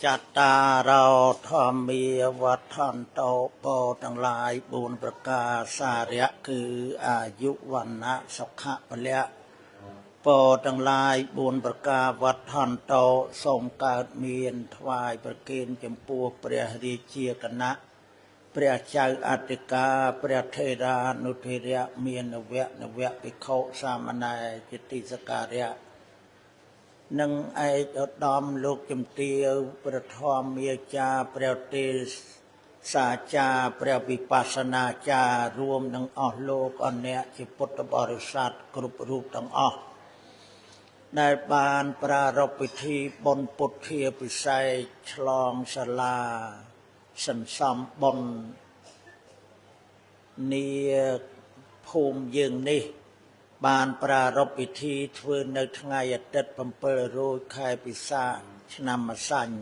จัตตาเราธรรมีวัฏฐันโตโพทั้งหลายบุญประกาศสาระคืออายุวันนะสุขะพละโพทั้งหลายบุญประกาศวัฏฐันโตทรงเกิดเมียนถวายประเคนจำพวกพระราชาคณะ ព្រះចៅអធិការព្រះថេរានុថេរៈមាននវៈភិក្ខុសាមណេរជាទីសក្ការៈនិងឯកឧត្តមលោកជំទាវព្រះធម្មមាចារ្យព្រះទេសសាចារ្យព្រះវិបស្សនាចារ្យរួមនឹងអស់លោកអអ្នកជាពុទ្ធបរិស័ទគ្រប់រូបទាំងអស់ដែលបានប្រារព្ធពិធីបុណ្យពុទ្ធាពិសេសឆ្លងសាលាសន្សំបុណ្យនាភូមិយើងនេះបានប្រារព្ធពិធីធ្វើនៅថ្ងៃអាទិត្យ7រោចខែពិសាខឆ្នាំម្សាញ់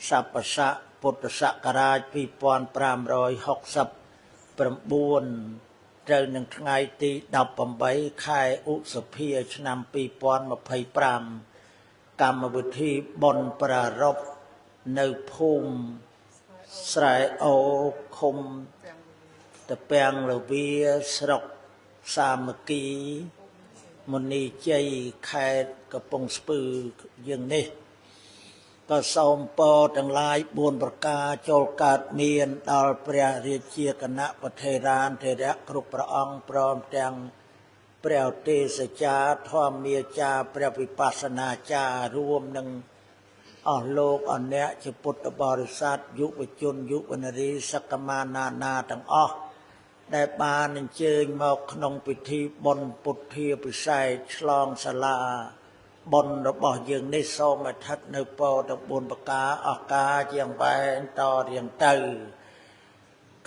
ស័ព្ទស័កពុទ្ធសករាជ2569ត្រូវនឹងថ្ងៃទី18ខែឧសភាឆ្នាំ2025កម្មវិធីបុណ្យប្រារព្ធនៅភូមិស្រែអូឃុំតាពាំងលវាស្រុកសាមគ្គីមុនីជ័យខេត្តកំពង់ស្ពឺយើងនេះក៏សូមពរទាំងឡាយ4ប្រការចូលកើតមានដល់ព្រះរាជាគណៈពធេរានធេរៈគ្រប់ព្រះអង្គព្រមទាំងព្រះទេសចារ្យធម្មមាចារ្យព្រះវិបស្សនាចារ្យរួមនឹងអស់លោកអអ្នកជាពុទ្ធបរិស័ទយុវជនយុវនារីសក្មាណាទាំងអស់ដែលបានអញ្ជើញមកក្នុងពិធីបុណ្យពុទ្ធាពិសេសឆ្លងសាលាបុណ្យរបស់យើងនេះសូមស្ថិតនៅពរទាំង4ប្រការឱកាសជាងបែងតរៀងទៅ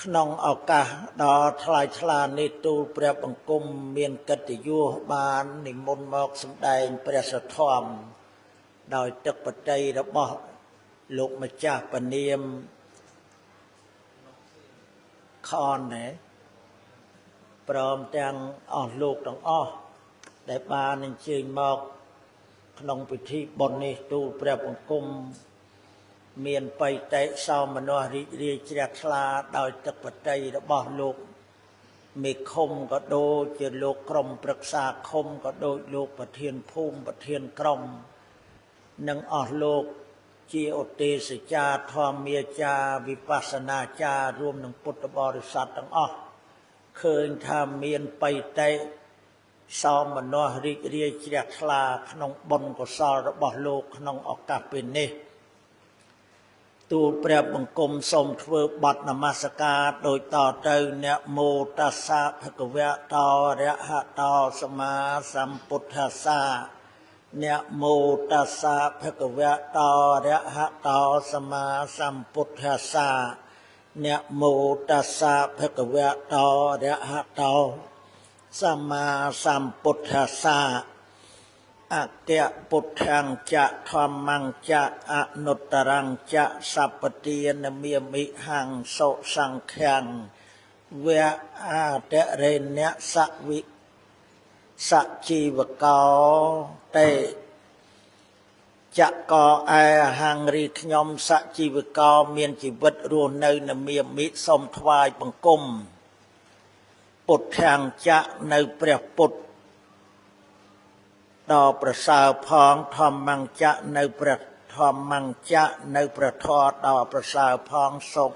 ក្នុងឱកាសដ៏ថ្លៃថ្លានេះទូលព្រះបង្គំមានកិត្តិយសបាននិមន្តមកសម្ដែងព្រះសទ្ធម្មដោយទឹកបតីរបស់លោកម្ចាស់ពនាមខនព្រមទាំងអស់លោកទាំងអស់ដែលបានអញ្ជើញមកក្នុងពិធីបុណ្យនេះទូលព្រះបង្គំមានបៃតេសោមនស្សរីករាយជ្រះថ្លាដោយទឹកបតីរបស់លោកមេឃុំក៏ដូចជាលោកក្រុមប្រឹក្សាឃុំក៏ដូចលោកប្រធានភូមិប្រធានក្រុមនិងអស់លោកជាឧទេសចារ្យធម្មមាចារ្យវិបស្សនាចារ្យរួមនឹងពុទ្ធបរិស័ទទាំងអស់ឃើញថាមានបៃតេសោមនស្សរីករាយជ្រះថ្លាក្នុងបុណ្យកុសលរបស់លោកក្នុងឱកាសពេលនេះទូលព្រះបង្គំសូមធ្វើបទនមស្ការដូចតទៅអ្នកមោតស្សៈភគវតោអរហតោសម្មាសម្ពុទ្ធស្សៈអ្នកមោតស្សៈភគវតោអរហតោសម្មាសម្ពុទ្ធស្សៈអ្នកមោតស្សៈភគវតោអរហតោសម្មាសម្ពុទ្ធស្សៈអតៈពុទ្ធាំចៈធម្មំចៈអនុត្តរំចៈសព្ពទានមាមិហੰសុសង្ឃังវៈអតរេនៈសវិសជីវកោតេចកោអែហੰរីខ្ញុំសជីវកោមានជីវិតរស់នៅមាមិសូមថ្វាយបង្គំពុទ្ធាំចៈនៅព្រះពុទ្ធដ៏ប្រសើរផងធម្មំចៈនៅព្រះធម្មំចៈនៅព្រះធម៌ដ៏ប្រសើរផងសុខ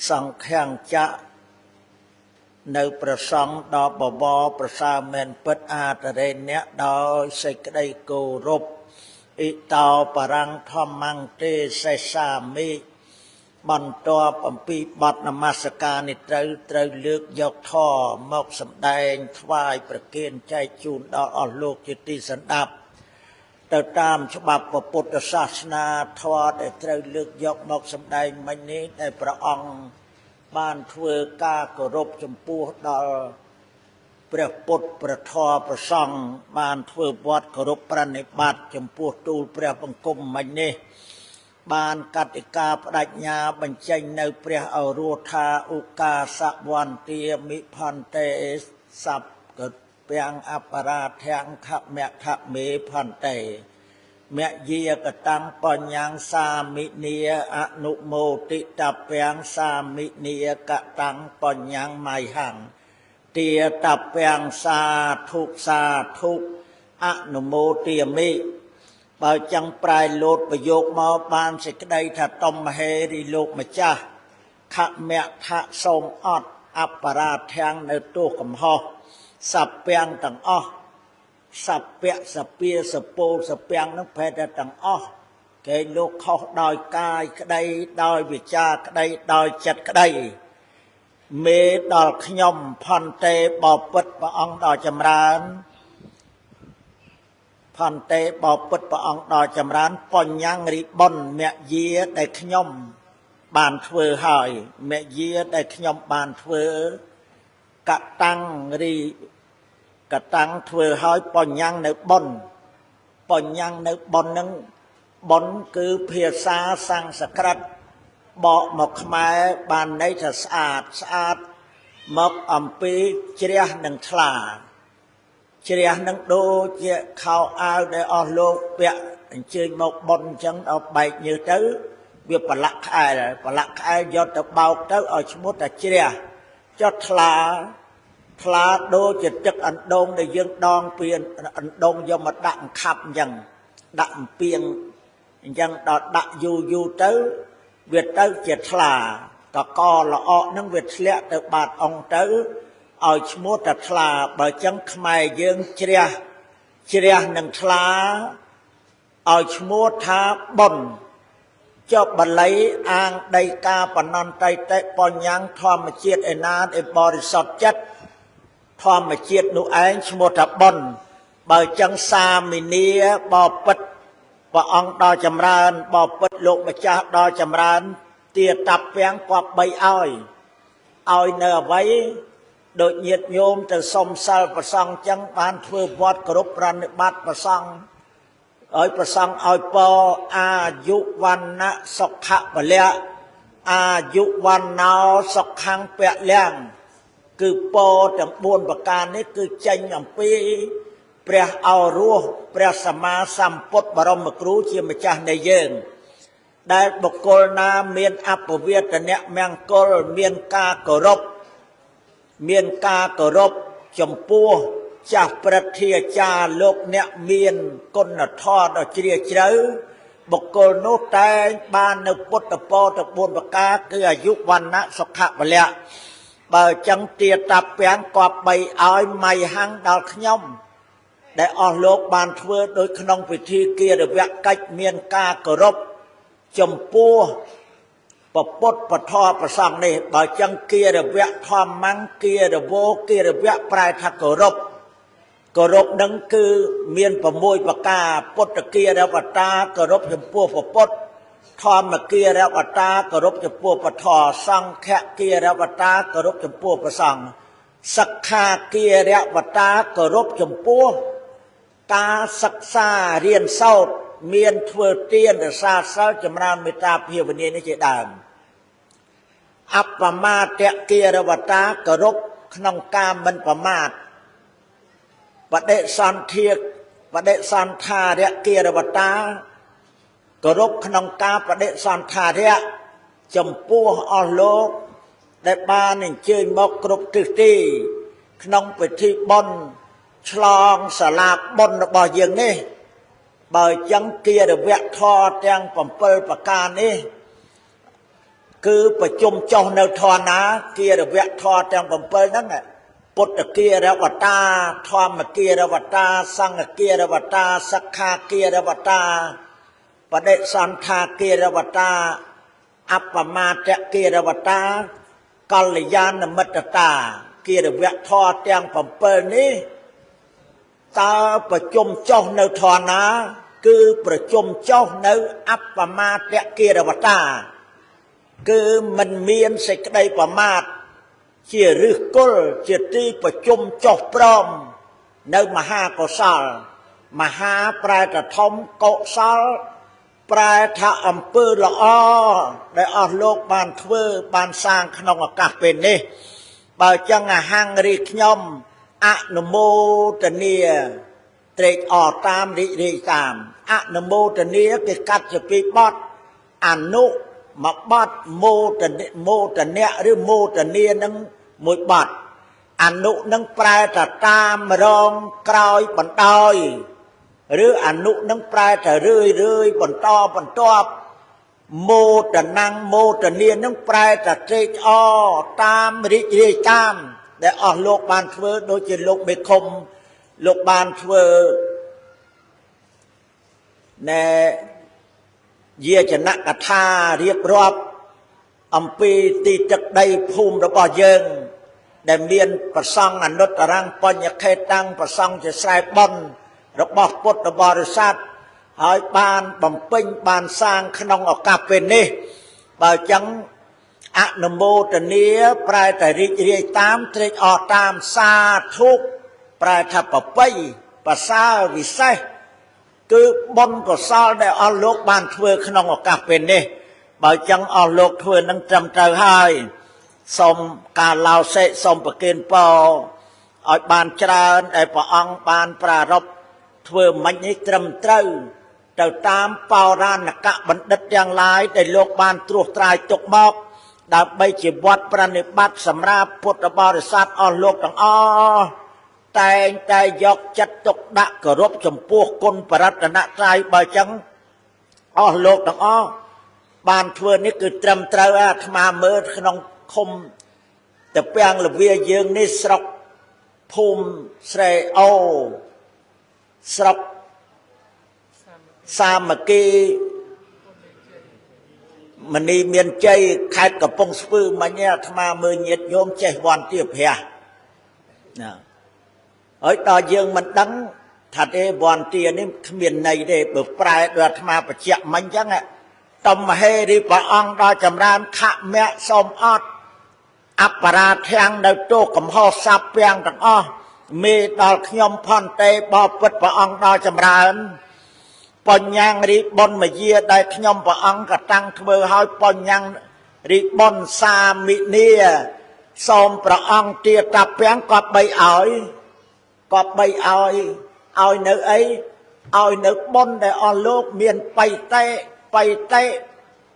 សង្ឃំចៈនៅព្រះសង្ឃដ៏បវរប្រសើរមែនពិតអាតរេនៈដោយសេចក្តីគោរពអ៊ីតោបរੰធម្មំទេសេសាមិបន្ទាប់អំពីបទនមស្ការនេះត្រូវលើកយកធម៌មកសម្ដែងថ្វាយប្រគេនចែកជូនដល់អស់លោកជាទីសន្តាប់ទៅតាមច្បាប់ពុទ្ធសាសនាធម៌ដែលត្រូវលើកយកមកសម្ដែងមិញនេះដែលព្រះអង្គបានធ្វើការគោរពចំពោះដល់ព្រះពុទ្ធព្រះធម៌ព្រះសង្ឃបានធ្វើវត្តគោរពប្រណិប័តចំពោះទូលព្រះបង្គំមិញនេះបានកតិកាបដញ្ញាបញ្ចេញនៅព្រះអរុថាឧកាសវន្ទាមិផន្តេសัพកពាំងអបរាធាំងខមៈខមេផន្តេមយាកតាំងបញ្ញងសាមិនីអនុមោទិតពាំងសាមិនីកតាំងបញ្ញងមៃហੰទាតពាំងសាធុអនុមោទាមិបើចឹងប្រែលោតប្រយោគមកបានសេចក្តីថាតុមហេរីលោកម្ចាស់ ខមៈថៈសូមអត់អបរាធាំងនៅទោសកំហុសសពាំងទាំងអស់សពៈសពាសពោសពាំងនឹងប្រែតែទាំងអស់គេលោកខុសដោយកាយក្តីដោយវិចារក្តីដោយចិត្តក្តីមេដល់ខ្ញុំផន្តេបពុទ្ធព្រះអង្គដ៏ចម្រើនផន្តេបពុទ្ធព្រះអង្គដ៏ចម្រើនបញ្ញរិបុណ្យមយាដែលខ្ញុំបានធ្វើហើយមយាដែលខ្ញុំបានធ្វើកតាំងកតាំងធ្វើហើយបញ្ញនៅបុណ្យបញ្ញនៅបុណ្យនឹងបុណ្យគឺភាសាសំស្ក្រឹតបកមកខ្មែរបានន័យថាស្អាតស្អាតមកអំពីជ្រះនិងថ្លាជ្រះនឹងដូចជាខោអាវដែលអស់លោកពាក់អញ្ជើញមកបុណ្យអញ្ចឹងដល់បែកញើសទៅវាប្រឡាក់ក្អែលយកទៅបោកទៅឲ្យឈ្មោះថាជ្រះចុះថ្លាដូចជាទឹកអណ្ដូងដែលយើងដងពីអណ្ដូងយកមកដាក់អង្ខាប់អញ្ចឹងដាក់អំពីងអញ្ចឹងដល់ដាក់យូរទៅវាទៅជាថ្លាកកល្អក់នឹងវាធ្លាក់ទៅបាតអង្គទៅឲ្យឈ្មោះថាថ្លាបើចឹងខ្មែរយើងជ្រះនឹងថ្លាឲ្យឈ្មោះថាបុណ្យចុះបល័យអាងដីកាបណ្ណន្តៃតិបញ្ញធម្មជាតិឯណាឯបរិសុទ្ធចិត្តធម្មជាតិនោះឯងឈ្មោះថាបុណ្យបើចឹងសាមិនីបពិតព្រះអង្គដ៏ចម្រើនបពិតលោកម្ចាស់ដ៏ចម្រើនទាតាប់ពាំងគប្បីឲ្យនៅអ្វីដូចញាតិញោមទៅសុំសិលប្រសង់ចឹងបានធ្វើវត្តគោរពប្រណិប័តប្រសង់ឲ្យប្រសង់ឲ្យពរអាយុវណ្ណៈសុខៈពលៈអាយុវណ្ណោសុខੰពលៈគឺពរទាំង4ប្រការនេះគឺចេញអំពីព្រះឱរសព្រះសម្មាសម្ពុទ្ធបរមគ្រូជាម្ចាស់នៃយើងដែលបុគ្គលណាមានអពវេទនៈមង្គលមានការគោរពចំពោះចាស់ព្រឹទ្ធាចារ្យលោកអ្នកមានគុណធម៌ដ៏ជ្រាលជ្រៅបុគ្គលនោះតែងបាននៅពុទ្ធពរទាំង4ប្រការគឺអាយុវណ្ណៈសុខៈពលៈបើចឹងទាតាប់ពាំងគប្បីឲ្យម៉ៃហាំងដល់ខ្ញុំដែលអស់លោកបានធ្វើដោយក្នុងពិធីគិរវកិច្ចមានការគោរពចំពោះពុទ្ធពធប្រសង្ឃនេះបើចឹងគិរវៈធម្មੰគិរវោគិរវៈប្រែថាគោរពនឹងគឺមាន6ប្រការពុទ្ធគិរវតាគោរពចំពោះពុទ្ធធម្មគិរវតាគោរពចំពោះពធសង្ឃគិរវតាគោរពចំពោះព្រះសង្ឃសិក្ខាគិរវតាគោរពចំពោះការសិក្សារៀនសូត្រមានធ្វើទានរសាសិលចម្រើនមេត្តាភាវនានេះជាដើមអបមាទគិរវតាគោរពក្នុងការមិនប្រមាទបដិសន្ធារៈគិរវតាគោរពក្នុងការបដិសន្ធារៈចំពោះអស់លោកដែលបានអញ្ជើញមកគ្រប់ទិសទីក្នុងពិធីបុណ្យឆ្លងសាលាបុណ្យរបស់យើងនេះបើចឹងគិរវៈធម៌ទាំង7ប្រការនេះគឺប្រជុំចុះនៅធម៌ណាគិរវៈធម៌ទាំង7ហ្នឹងពុទ្ធគិរវតាធម្មគិរវតាសង្ឃគិរវតាសិក្ខាគិរវតាបដិសន្ធាគិរវតាអបមាទគិរវតាកល្យាណមិត្តតាគិរវៈធម៌ទាំង7នេះតើប្រជុំចុះនៅធម៌ណាគឺប្រជុំចុះនៅអបមាទគិរវតាគឺមិនមានសេចក្តីប្រមាទជាឫសគល់ជាទីប្រជុំចុះព្រមនៅមហាកុសលមហាប្រែថាធំកុសលប្រែថាអំពើល្អដែលអស់លោកបានធ្វើបានសាងក្នុងឱកាសពេលនេះបើចឹងអហង្រីខ្ញុំអនុមោទនាត្រេកអរតាមរីករាយតាមអនុមោទនាគេកាត់ជាពីរបទអនុមកបទមោទនៈឬមោទនានឹងមួយបទអនុនឹងប្រែថាតាមរងក្រោយបណ្ដោយឬអនុនឹងប្រែថារឿយបន្តបន្ទាប់ โมตนังโมตเนียนั่งแปลแต่เจตอตามริเรตามแต่ออกโลกบานเทอโดยเฉโลกเบคมโลกบานเทอในเยี่ยชนะกถาเรียบรอบอัมพีตีจักได้ภูมิระบอบยังได้เมียนประซองอนุตรังปัญญาเขตังประซองจะใส่บอนระบอบพุทธบริษัทหายบานบำเพ็ญบานสร้างขนมออกกาเป็นนี่บ่จังอนุโมทนีปลายแต่ริเรียตามเตรอตามสาธุปลายทับปะไปภาษาวิเศษคือบนก็ซาได้เอาโลกบานเถื่อขนมออกกาเป็นนี่บ่จังเอาโลกเถื่อนั่งจำใจให้สมการลาวเสสมประเกินปอเอาบานจราไอปะอังบานปรารบเถื่อมันนี้จำใจแต่ตามเป่ารานกะบัณฑิตอย่างไรในโลกบานตรวจตรายจกมอกดาบใบจีบวัดประนิบัติสำราบพุทธบริษัทอโลกต่างแต่ยกจัดตกดักกรบจมพวกคนปรัตนใจใบจังอโลกต่างบานเถื่อนี่คือจำใจอาธมาเมื่อขนมคมแต่เปียงหรือเวียยืงนี่สระภูมิเสรโอสระสามกีมันนี่เมียนใจขายกับปงสปื้อมาเนี่ยธรรมาเมื่อเงียดโยมใจวันเทียบเพียนะเอ้ยต่อยังมันดังถัดเอวันเตียนี่เมียนในเดเบิกปลายเดือดธรรมาประเจียมันยังไงต้มเฮริปะอังดาจำรานขะแม่สมอดอัปปราแทงในโต๊ะกับห่อซับเปียงต่างมีดอกขยมพันเตบอปิดปะอังดาจำรานปนยังริบอนมาเยียได้ขยมปะอังกตั้งเถื่อให้ปนยังริบอนสามิเนียสมปะอังเตียตับเปียงก็ใบอ้อยก็ใบอ้อยเนื้อไอ้อ้อยเนื้อบอนได้อโลกเมียนไปเตะ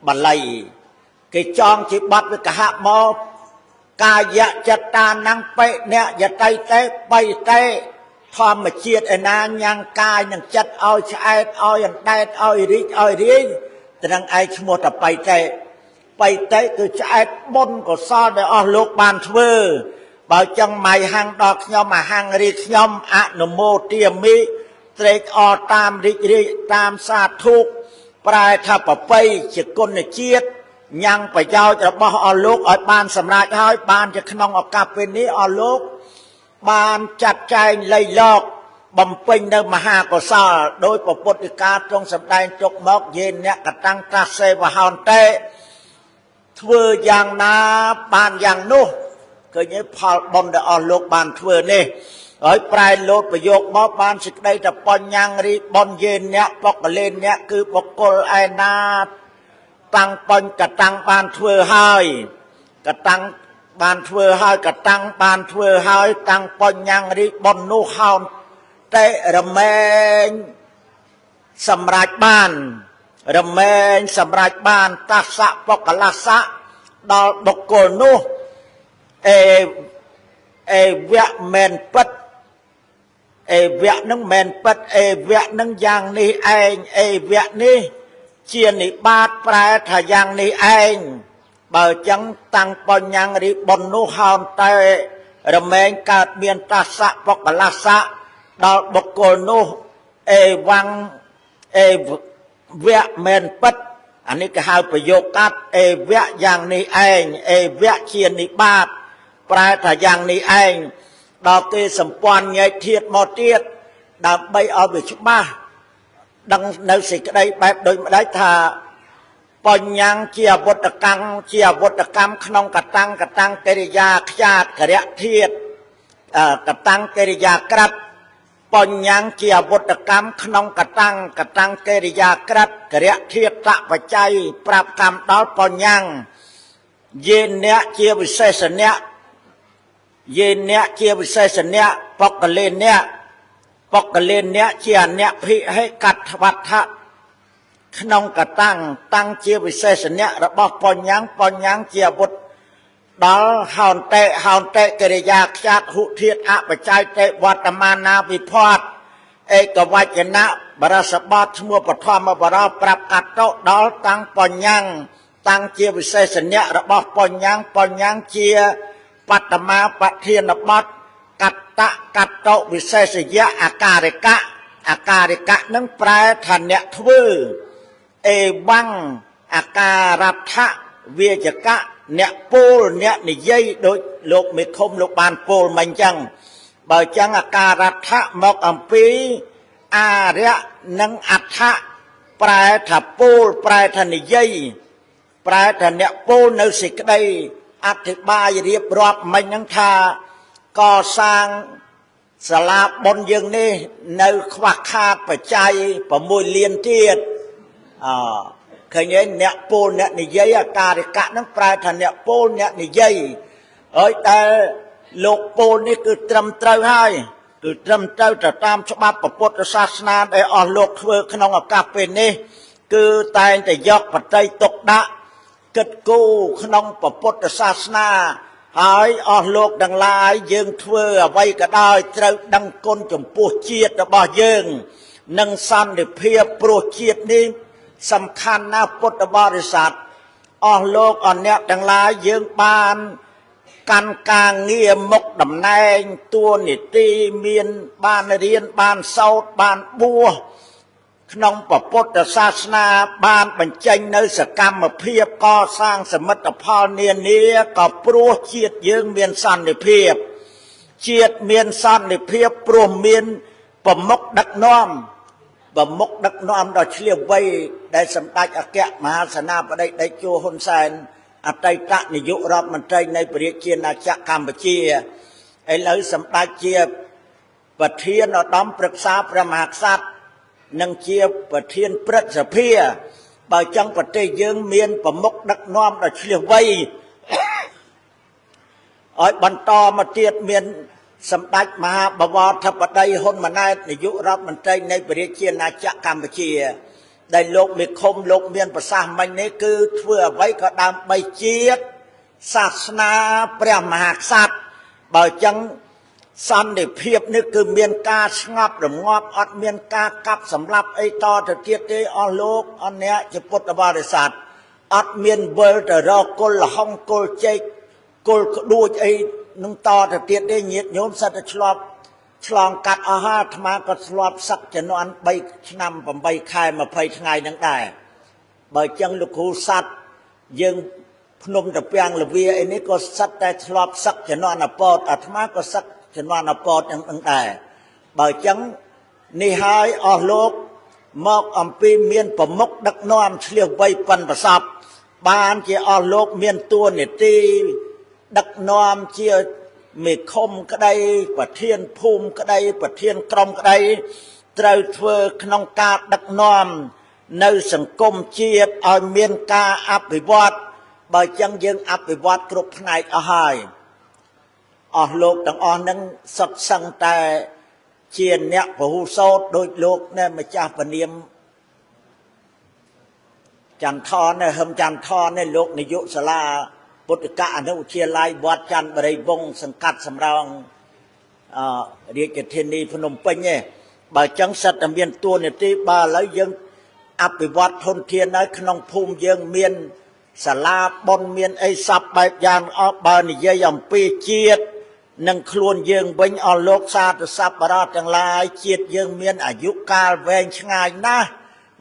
บัลลัยกิจองจิบัดไปกะหะมอกายะจัตตานังไปเนี่ยอย่าไตเตะไปเตะทอมมาเชียดไอ้นางยังกายยังจัดเอาใช้เอาอย่างได้เอาริกเอาริงแต่นางไอ้ชโมตไปเตะคือใช้บนก็ซ้อนได้อโลกบานเถื่อบ่าวจังไม่หังดอกยอมมาหังริกยอมอนุโมเตียมิเตรกอตามริตามสาธุปลายทับไปจะก้นเชียดยังไปเจ้าจะบอกอโลกอบ้านสำราญให้บ้านจะขนองออกกลับเป็นนี้อโลกบ้านจัดใจเลยลอกบำเพ็ญในมหากษาโดยประปุติกาตรงสำแดงจกมอกเย็นเนี่ยกตั้งตาเสวะฮอนเตเถื่ออย่างนาบ้านอย่างนู้เคยเนี่ยพอบอมเดอโลกบ้านเถื่อนี่เอ้ยปลายโลดประโยคมอบานสิกได้แต่ปอนยังรีบอนเย็นเนี่ยปกเลนเนี่ยคือปกลไอนาตั้งปอนกระตังบานเถื่อหายกระตังบานเถื่อหายกระตังบานเถื่อหายตั้งปอนยังรีบอนนูฮาวเตะระเมงสำราญบ้านระเมงสำราญบ้านตัสสะปกลาสะดอปกลนูเอเวะเมนปัดเวะนึงเมนปัดเวะนึงอย่างนี้เองเวะนี้เชียนิบาทแปลถ้าอย่างนี้เองเบอจังตั้งปอนยังริบอนนูฮาวเตระเมงกาดเมียนตัสสะปกลาสะดอกบกโนวังเวะเมนปัดอันนี้ก็หาประโยคกัดเวะอย่างนี้เองเวะเชียนิบาทปลายถ้าอย่างนี้เองดอกเกสมปอนไงเทียดมอเทียดดาบใบเอาไปชุบมาดังในสิ่งใดแบบโดยไม่ได้ท่าปอนยังเจียบทกรรมขนองกระตังกริยาขยาดกระเทียดกระตังกริยากรัดปอนยังเจียบทกรรมขนองกระตังกริยากรัดกระเทียดตะปัจจัยปราบกรรมดอลปอนยังเย็นเนี้ยเจียวิเศษเนี้ยเย็นเนี้ยเจียวิเศษเนี้ยปกเลนเนี้ยเจียเนี้ยพิให้กัดวัฏทะขนองกระตั้งเจียวิเศษเนี้ยระบบปอนยังเจียบุตรดอลฮาวเตะกริยาขยาดหุเทียดอะปัจจัยเตะวัตมานาวิพอด เอกวัจนะบรสบัตชมัวปฐมบรปรับกัตโตดอลตังปัญญังตังเจียวิเศษเนียระบอบปัญญังเจียปัตตมาปะเทียนบัตกัตตะกัตโตวิเศษยะอาการิกะนั้นแปลทันเนทวือเอวังอาการัฐะเวียจกะเนปูลเนนิยัยโดยโลกมีคมโลกบานปูลมันจังบ่จังอาการัฐะมกอัมปีอาเรียนังอัฐะแปลทับปูลแปลทันนิยัยแปลทันเนปูลในสิกได้อธิบายเรียบรอบมันยังทาก่อสร้างสลาบนยังนี่ในควักคาปัจจัยประมวยเลียนเทียดเคยเนี่ยเนี่ยปูเนี่ยนิยัยการิกะนั้นแปลทันเนี่ยปูเนี่ยนิยัยแต่โลกปูนี่คือตรำเตาให้คือตรำเตาแต่ตามฉบับพระพุทธศาสนาได้ออกโลกเฟื่องขนมกับกาเป็นนี่คือแต่ยกปัจจัยตกดะเกิดกู้ขนมพระพุทธศาสนาหายออกโลกดังลายยืงเฟื่อไว้ก็ได้เจ้าดังก้นจมปูเชียดบ่ยืงนังสันเดเพียปลูเชียดนี้สำคัญนะพุทธบริษัทออกโลกอันเนี้ยดังลายยืงบานการกางเงียมกดำแนงตัวนิตีเมียนบ้านเรียนบ้านเศร้าบ้านบัวขนมปพุทธศาสนาบ้านบรรจัยในสกรรมเพียบก่อสร้างสมรรถภาพเนียนนี้ก็ปลัวเชียดยืงเมียนสันในเพียบเชียดเมียนสันในเพียบปลัวเมียนปมกดักน้อมปมกดักน้อมเราเชี่ยวไว้ได้สำตัดอแกะมหาสนาประได้โจฮุนไซนอัตตะนิยุรอบมันใจในปริเชียนาจักกัมปเชียไอ้เลยสำตัดเชียปะเทียนเอาดอมปรึกษาพระมหากษัตริย์นังเชียปะเทียนพระสเพียบ่จังปะเตยืงเมียนปมกดักน้อมเราเชี่ยวไว้บรรทอมาเทียดเมียนสำตัดมหาบวรทัพได้หนมาในนิยุรอบมันใจในปริเชียนาจักกัมปเชียได้โลกมีคมโลกเมียนภาษามันนี่คือเพื่อไว้ก็ดำใบเจียดศาสนาพระมหากษัตริย์บ่จังสันนิเพียบนี่คือเมียนกาสงับหรืองอบอัดเมียนกากับสำหรับไอ้ต่อตะเกียบที่อโลกอันเนี้ยจะพุทธบริษัทอัดเมียนเบลแต่เรากลห้องกลเจกลดูไอ้นุ่งต่อตะเกียบได้เงียบโยมสัตว์ฉลอบฉลองกัดอาหารธรรมาก็ฉลอบสักจะนอนใบนำผมใบคายมาเพยทั้งไงนั่งได้บ่จังลูกคูสัตว์ยังพนมตะเปียงหรือเวียไอ้นี้ก็สัตว์แต่ฉลอบสักจะนอนอปอดอาธรรมาก็สักจะนอนอปอดยังนั่งได้บ่จังนิหายออกโลกมอกอัมพีเมียนประมกดักนอนเชี่ยวใบปันประสับบานเจียออกโลกเมียนตัวเนี่ยตีดักนอนเจียมีคมก็ได้ประเทียนภูมิก็ได้ประเทียนกรมก็ได้เตรเฟือขนมกาดักนอมในสังคมเชียดเอาเมียนกาอภิวัตบ่จังยังอภิวัตกรุบไงอาหายออกโลกต่างอ่อนนั้นสักสังแต่เชียนเนี่ยพหูโซดโดยโลกเนี่ยมาจากปนิมจันทร์เนี่ยเฮมจันทร์เนี่ยโลกในยุสลาปุตตะอนุเชียไลวัดจันบริวงสังกัดสำรองเรียกเทนีพนมเปญเนี่ยบ่จังสัตว์เมียนตัวเนี่ยที่บ่แล้วยังอภิวัตทนเทียนในขนมภูมิยังเมียนสลาบนเมียนไอซับแบบยานออกบานิยยมปีเจียดนังคลวนยังเบ่งอโลกซาตสับปราจังลายเจียดยังเมียนอายุกาลแวงชงายนะ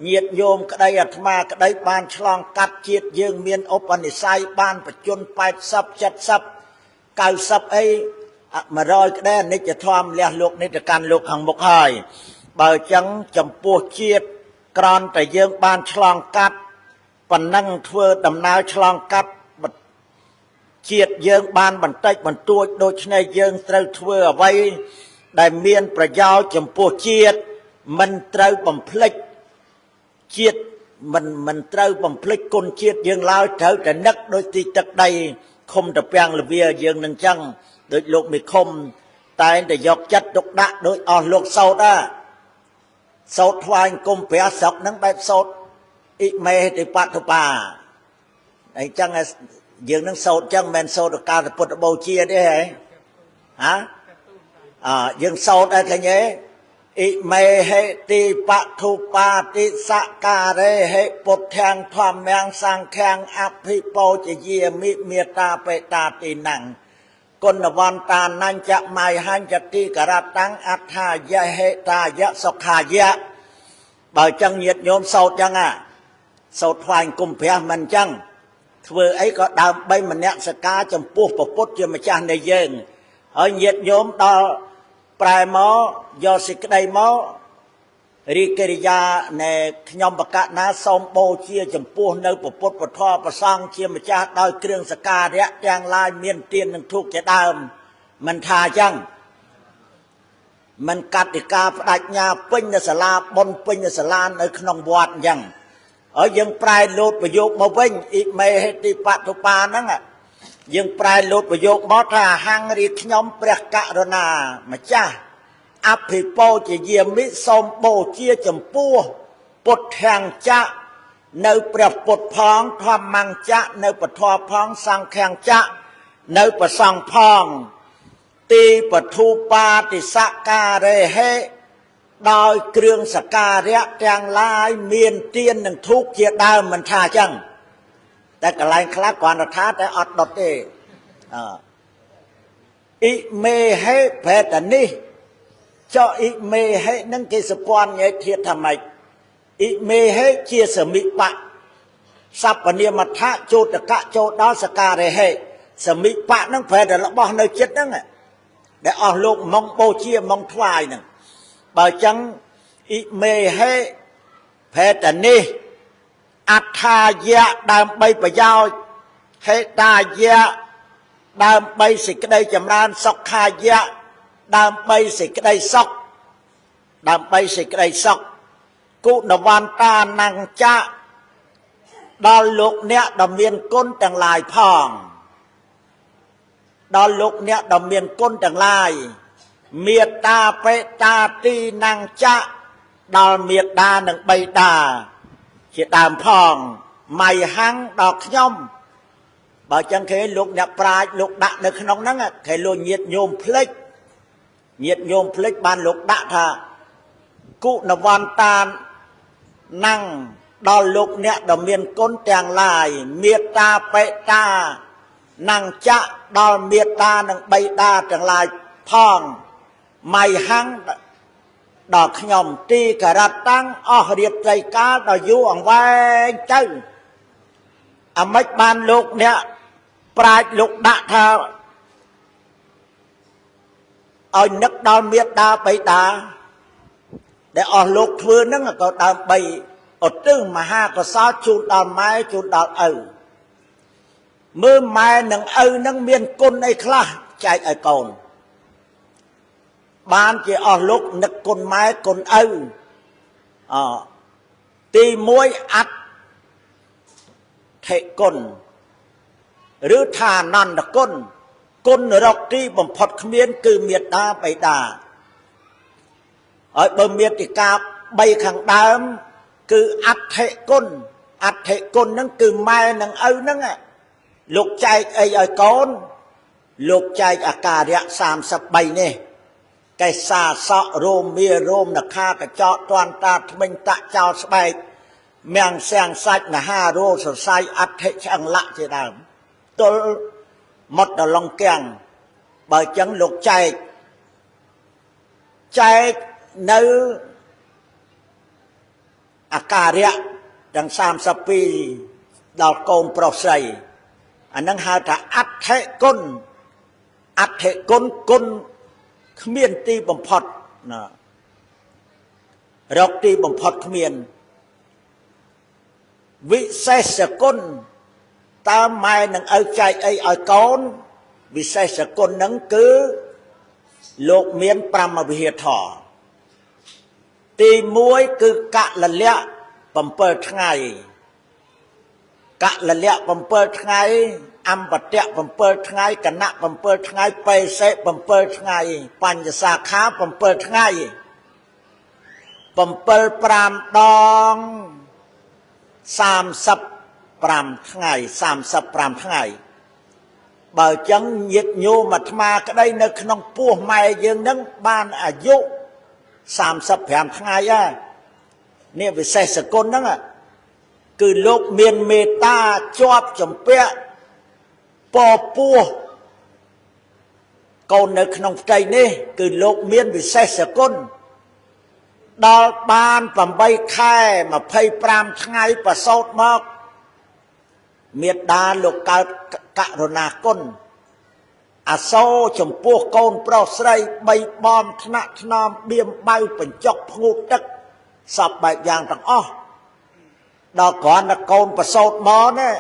เงียดโยมก็ได้อัตมาก็ได้บานฉลองกัดเจียดยืงเมียนอปนิสัยบานประจุนไปซับจัดซับเก่าซับไอมารอยก็ได้นิจธรรมเลี้ยโลกนิจการโลกหังบกหายบ่จังจำปูเจียดกรอนแต่ยืงบานฉลองกัดปนังเทือดำนาฉลองกัดเจียดยืงบานบันเตจบันตัวโดยในยืงเตาเทือไว้ได้เมียนประยาวจำปูเจียดมันเตาบ่มพลิกเชียดมันเต้าบ่มพลิกคนเชียดยังลาวเท่าแต่นักโดยตีตักใดคมตะเปียงระเบียยังนังจังโดยโลกมีคมตายแต่ยกจัดดกดะโดยออกโลกเศร้าได้เศร้าทวายกลมเปียศกนั้นแบบเศร้าอิเมติปัตปาไอ้จังยังนังเศร้าจังแมนเศร้าตะการปุตตะโบเชียได้ไหมฮะยังเศร้าได้แค่นี้อ อิเมเหติปะทุปาติสการเรเหปุถแทงธรรมแมงสังแขงอภิโปจเยมิเมตตาเปตาตินังกนวันตานันจะไม่หันจะตีกระตังอัฏฐายะเหตายะสขายะบ่จังnhiệtโยมโสดจังโสดควายกุมเพียมันจังធ្វើអីក៏ដើម្បីម្នាក់សកាចំពោះពពុទ្ធជាម្ចាស់នៃយើងហើយញាតិញោមដល់ប្រែមកយកសេចក្តីមករីកិរិយានៃខ្ញុំបកណាសូមបូជាចំពោះនៅពពុទ្ធពធប្រសង់ជាម្ចាស់ដោយគ្រឿងសក្ការៈទាំងឡាយមានទាននិងធូបជាដើមមិនថាចឹងមិនកតិកាផ្ដាច់ញាពេញនៅសាលាបុណ្យពេញនៅសាលានៅក្នុងវត្តចឹងហើយយើងប្រែលោតប្រយោគមកវិញអ៊ីមេហេតិបតុបាហ្នឹងយើងប្រែលោតប្រយោគមកថាហង្រីខ្ញុំព្រះករុណាម្ចាស់អភិពោជយាមិសូមបូជាចំពោះពុទ្ធាំងចៈនៅព្រះពុទ្ធផងធម្មង្ចៈនៅពធផងសង្ឃាំងចៈនៅប្រសង្ឃផងទីបធុបាតិសការេហេដោយគ្រឿងសក្ការៈទាំងឡាយមានទាននិងធូបជាដើមមិនថាចឹងតែកន្លែងខ្លះគ្រាន់តែថាតែអត់ដុតទេអ៊ីមេហេភេតនេះចុះអ៊ីមេហេនឹងគេសពាន់ញែកធាតុថាម៉េចអ៊ីមេហេជាសមិបៈសព្វនាមថៈចោតកៈចូលដល់សការេហេសមិបៈនឹងប្រែតែរបស់នៅចិត្តហ្នឹងដែលអស់លោកមកបូជាមកថ្វាយហ្នឹងបើចឹងអ៊ីមេហេភេតនេះអត្ថាយៈដើម្បីប្រយោជន៍ហេតាយៈដើម្បីសេចក្តីចម្រើនសុខាយៈដើម្បីសេចក្តីសុខដើម្បីសេចក្តីសុខគុណវន្តានង្ចៈដល់លោកអ្នកដ៏មានគុណទាំងឡាយផងដល់លោកអ្នកដ៏មានគុណទាំងឡាយមេត្តាបេតាទីនង្ចៈដល់មេត្តានិងបៃតាជាដើមផងម៉ៃហាំងដល់ខ្ញុំបើចឹងគេលោកអ្នកប្រាជ្ញលោកដាក់នៅក្នុងហ្នឹងគេលោកញាតញោមភ្លេចញាតញោមភ្លេចបានលោកដាក់ថាគុណវន្តាnăngដល់លោកអ្នកដ៏មានគុណទាំងឡាយមេត្តាបេតាnăngចៈដល់មេត្តានិងបៃតាទាំងឡាយផងម៉ៃហាំងដល់ខ្ញុំទីករតាំងអស់រៀបត្រីកាលដល់យូរអង្វែងទៅអាម៉េចបានលោកអ្នកប្រាជ្ញលោកដាក់ថាឲ្យនឹកដល់មេត្តាបៃតាដែលអស់លោកធ្វើហ្នឹងក៏ដើម្បីឧទ្ទិសមហាកុសលជូនដល់ម៉ែជូនដល់ឪមើលម៉ែនិងឪហ្នឹងមានគុណអីខ្លះចែកឲ្យកូនបានជាអស់លោកនឹកគុណម៉ែគុណឪទី1អត្ថិគុណឬថាអនន្តគុណគុណរកទីបំផុតគ្មានគឺមេត្តាបៃតាហើយបើមេត្តា3ខាងដើមគឺអត្ថិគុណអត្ថិគុណហ្នឹងគឺម៉ែនិងឪហ្នឹងលោកចែកអីឲ្យកូនលោកចែកអាការៈ33នេះកេសាសក់រោមមារោមនខាកញ្ចក់ទាន់តាថ្មិញតាក់ចោលស្បែកមាំងសៀងសាច់នហារោសរសៃអត្ថិឆ្អឹងលាក់ជាដើមទល់មុតដល់ឡុងកៀងបើចឹងលោកចែកនៅអាការៈទាំង32ដល់កូនប្រុសស្រីអានឹងហៅថាអត្ថិគុណអត្ថិគុណគុណគ្មានទីបំផុតណារកទីបំផុតគ្មានវិសេសគុណតើម៉ែនឹងឪចែកអីឲ្យកូនវិសេសគុណហ្នឹងគឺលោកមាន5វិហារធម៌ទី1គឺកលលៈ7ថ្ងៃកលលៈ7ថ្ងៃអម្បតៈ7ថ្ងៃកណៈ7ថ្ងៃបេសេ7ថ្ងៃបញ្ញសាខា7ថ្ងៃ7 5ដង35ថ្ងៃ35ថ្ងៃបើចឹងញាតិញោមអាត្មាក្តីនៅក្នុងពោះម៉ែយើងនឹងបានអាយុ 35ថ្ងៃនេះវិសេសគុណហ្នឹងគឺលោកមានមេត្តាជាប់ជំពាក់ពពោះកូននៅក្នុងផ្ទៃនេះគឺលោកមានវិសេសគុណដល់បាន8ខែ25ថ្ងៃប្រសូតមកមេត្តាលោកកើតករុណាគុណអសូរចំពោះកូនប្រុសស្រីបីបំថ្នាក់ថ្នមបៀមបៅបញ្ចុកភ្ងូតទឹកសពបែបយ៉ាងទាំងអស់ដល់គ្រាន់តែកូនប្រសូតមកណា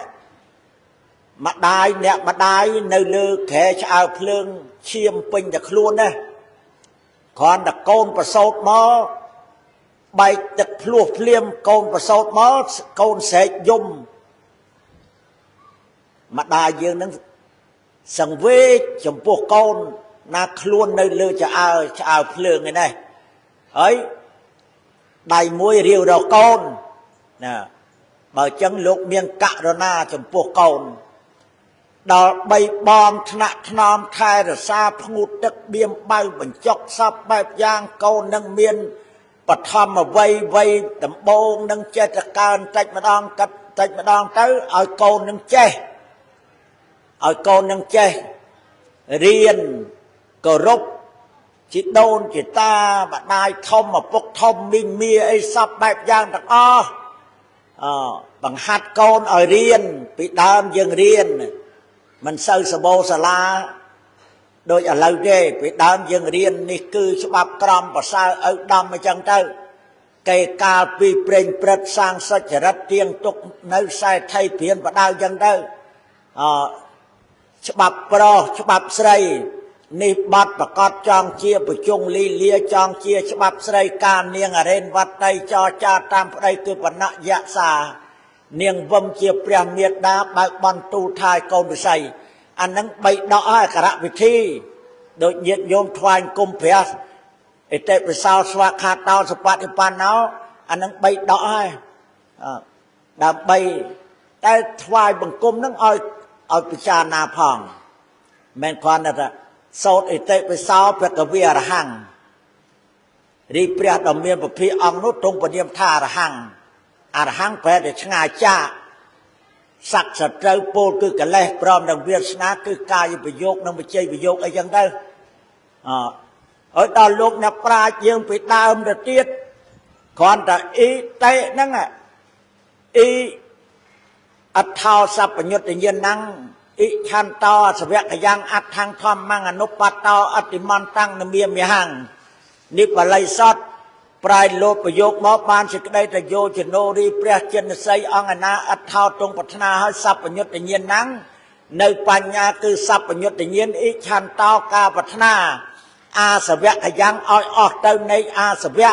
ម្ដាយអ្នកម្ដាយនៅលើក្រែឆ្អើរភ្លើងឈាមពេញតែខ្លួនណាគ្រាន់តែកូនប្រសូតមកបែកទឹកភ្លោះភ្លាមកូនប្រសូតមកកូនស្រែកយំម្ដាយយើងនឹងសង្វេគចំពោះកូនណាខ្លួននៅលើឆ្អើរភ្លើងឯនេះហើយដៃមួយរាវរកកូនណាបើអញ្ចឹងលោកមានករុណាចំពោះកូនដល់បីបំថ្នាក់ថ្នមថែរក្សាភ្ងូតទឹកបៀមបៅបញ្ចុកសពបែបយ៉ាងកូននឹងមានបឋមអ្វីដំបងនឹងចេះតែកើនតិចម្ដងកាត់តិចម្ដងទៅឲ្យកូននឹងចេះរៀនគោរពជីដូនជីតាម្ដាយធំឪពុកធំមីងមាអីសពបែបយ៉ាងទាំងអស់បង្ហាត់កូនឲ្យរៀនពីដើមយើងរៀនមិនសូវសបោសាលាដូចឥឡូវទេពីដើមយើងរៀននេះគឺច្បាប់ក្រមប្រសើរឪដំអញ្ចឹងទៅកេកាលពីព្រេងព្រឹត្តសាងសុចរិតទៀងទុកនៅខ្សែថៃព្រានបដៅអញ្ចឹងទៅច្បាប់ប្រុសច្បាប់ស្រីនេះបាត់ប្រកាសចង់ជាប្រជុងលីលាចង់ជាច្បាប់ស្រីការនាងអរេនវត្តដីចរចាតាមប្តីគឺបណ្ណយសានាងវឹមជាព្រះមេត្តាបើកបន្ទូលថាយកូនវិស័យអានឹងបីដកហើយអក្ខរវិធីដូចញាតិញោមថ្វាយគុំព្រះអតិបិសោស្វាខាតោសបតិបណ្ណោអានឹងបីដកហើយដើម្បីតែថ្វាយបង្គំនឹងឲ្យពិចារណាផងមិនគ្រាន់តែសោតអតិបិសោព្រះកវីអរហង្គរីព្រះដ៏មានពភាអង្គនោះទ្រង់ពនាមថាអរហង្គប្រែតែឆ្ងាយចាកសក្តិសត្រូវពោលគឺកិលេសព្រមទាំងវាសនាគឺកាយប្រយោគនិងវិជ័យប្រយោគអីចឹងទៅហើយដល់លោកអ្នកប្រាជ្ញយើងពីដើមទៅទៀតគ្រាន់តែអ៊ីតេហ្នឹងអ៊ីអដ្ឋោសពញ្ញុតញ្ញាណังអ៊ីឆន្ទោសវកយ៉ាងអដ្ឋังធម្មងអនុបត្តោអតិមន្តੰនមាមិហੰនេះបល័យសតប្រែលោកប្រយោគមកបានសេចក្តីតយោជនោរីព្រះចិនសីអង្គណាអដ្ឋោទ្រង់ប្រាថ្នាឲ្យសពញ្ញុតញ្ញាណังនៅបញ្ញាគឺសពញ្ញុតញ្ញាណអ៊ីឆន្ទោការប្រាថ្នាអាសវកយ៉ាងឲ្យអស់ទៅនៃអាសវៈ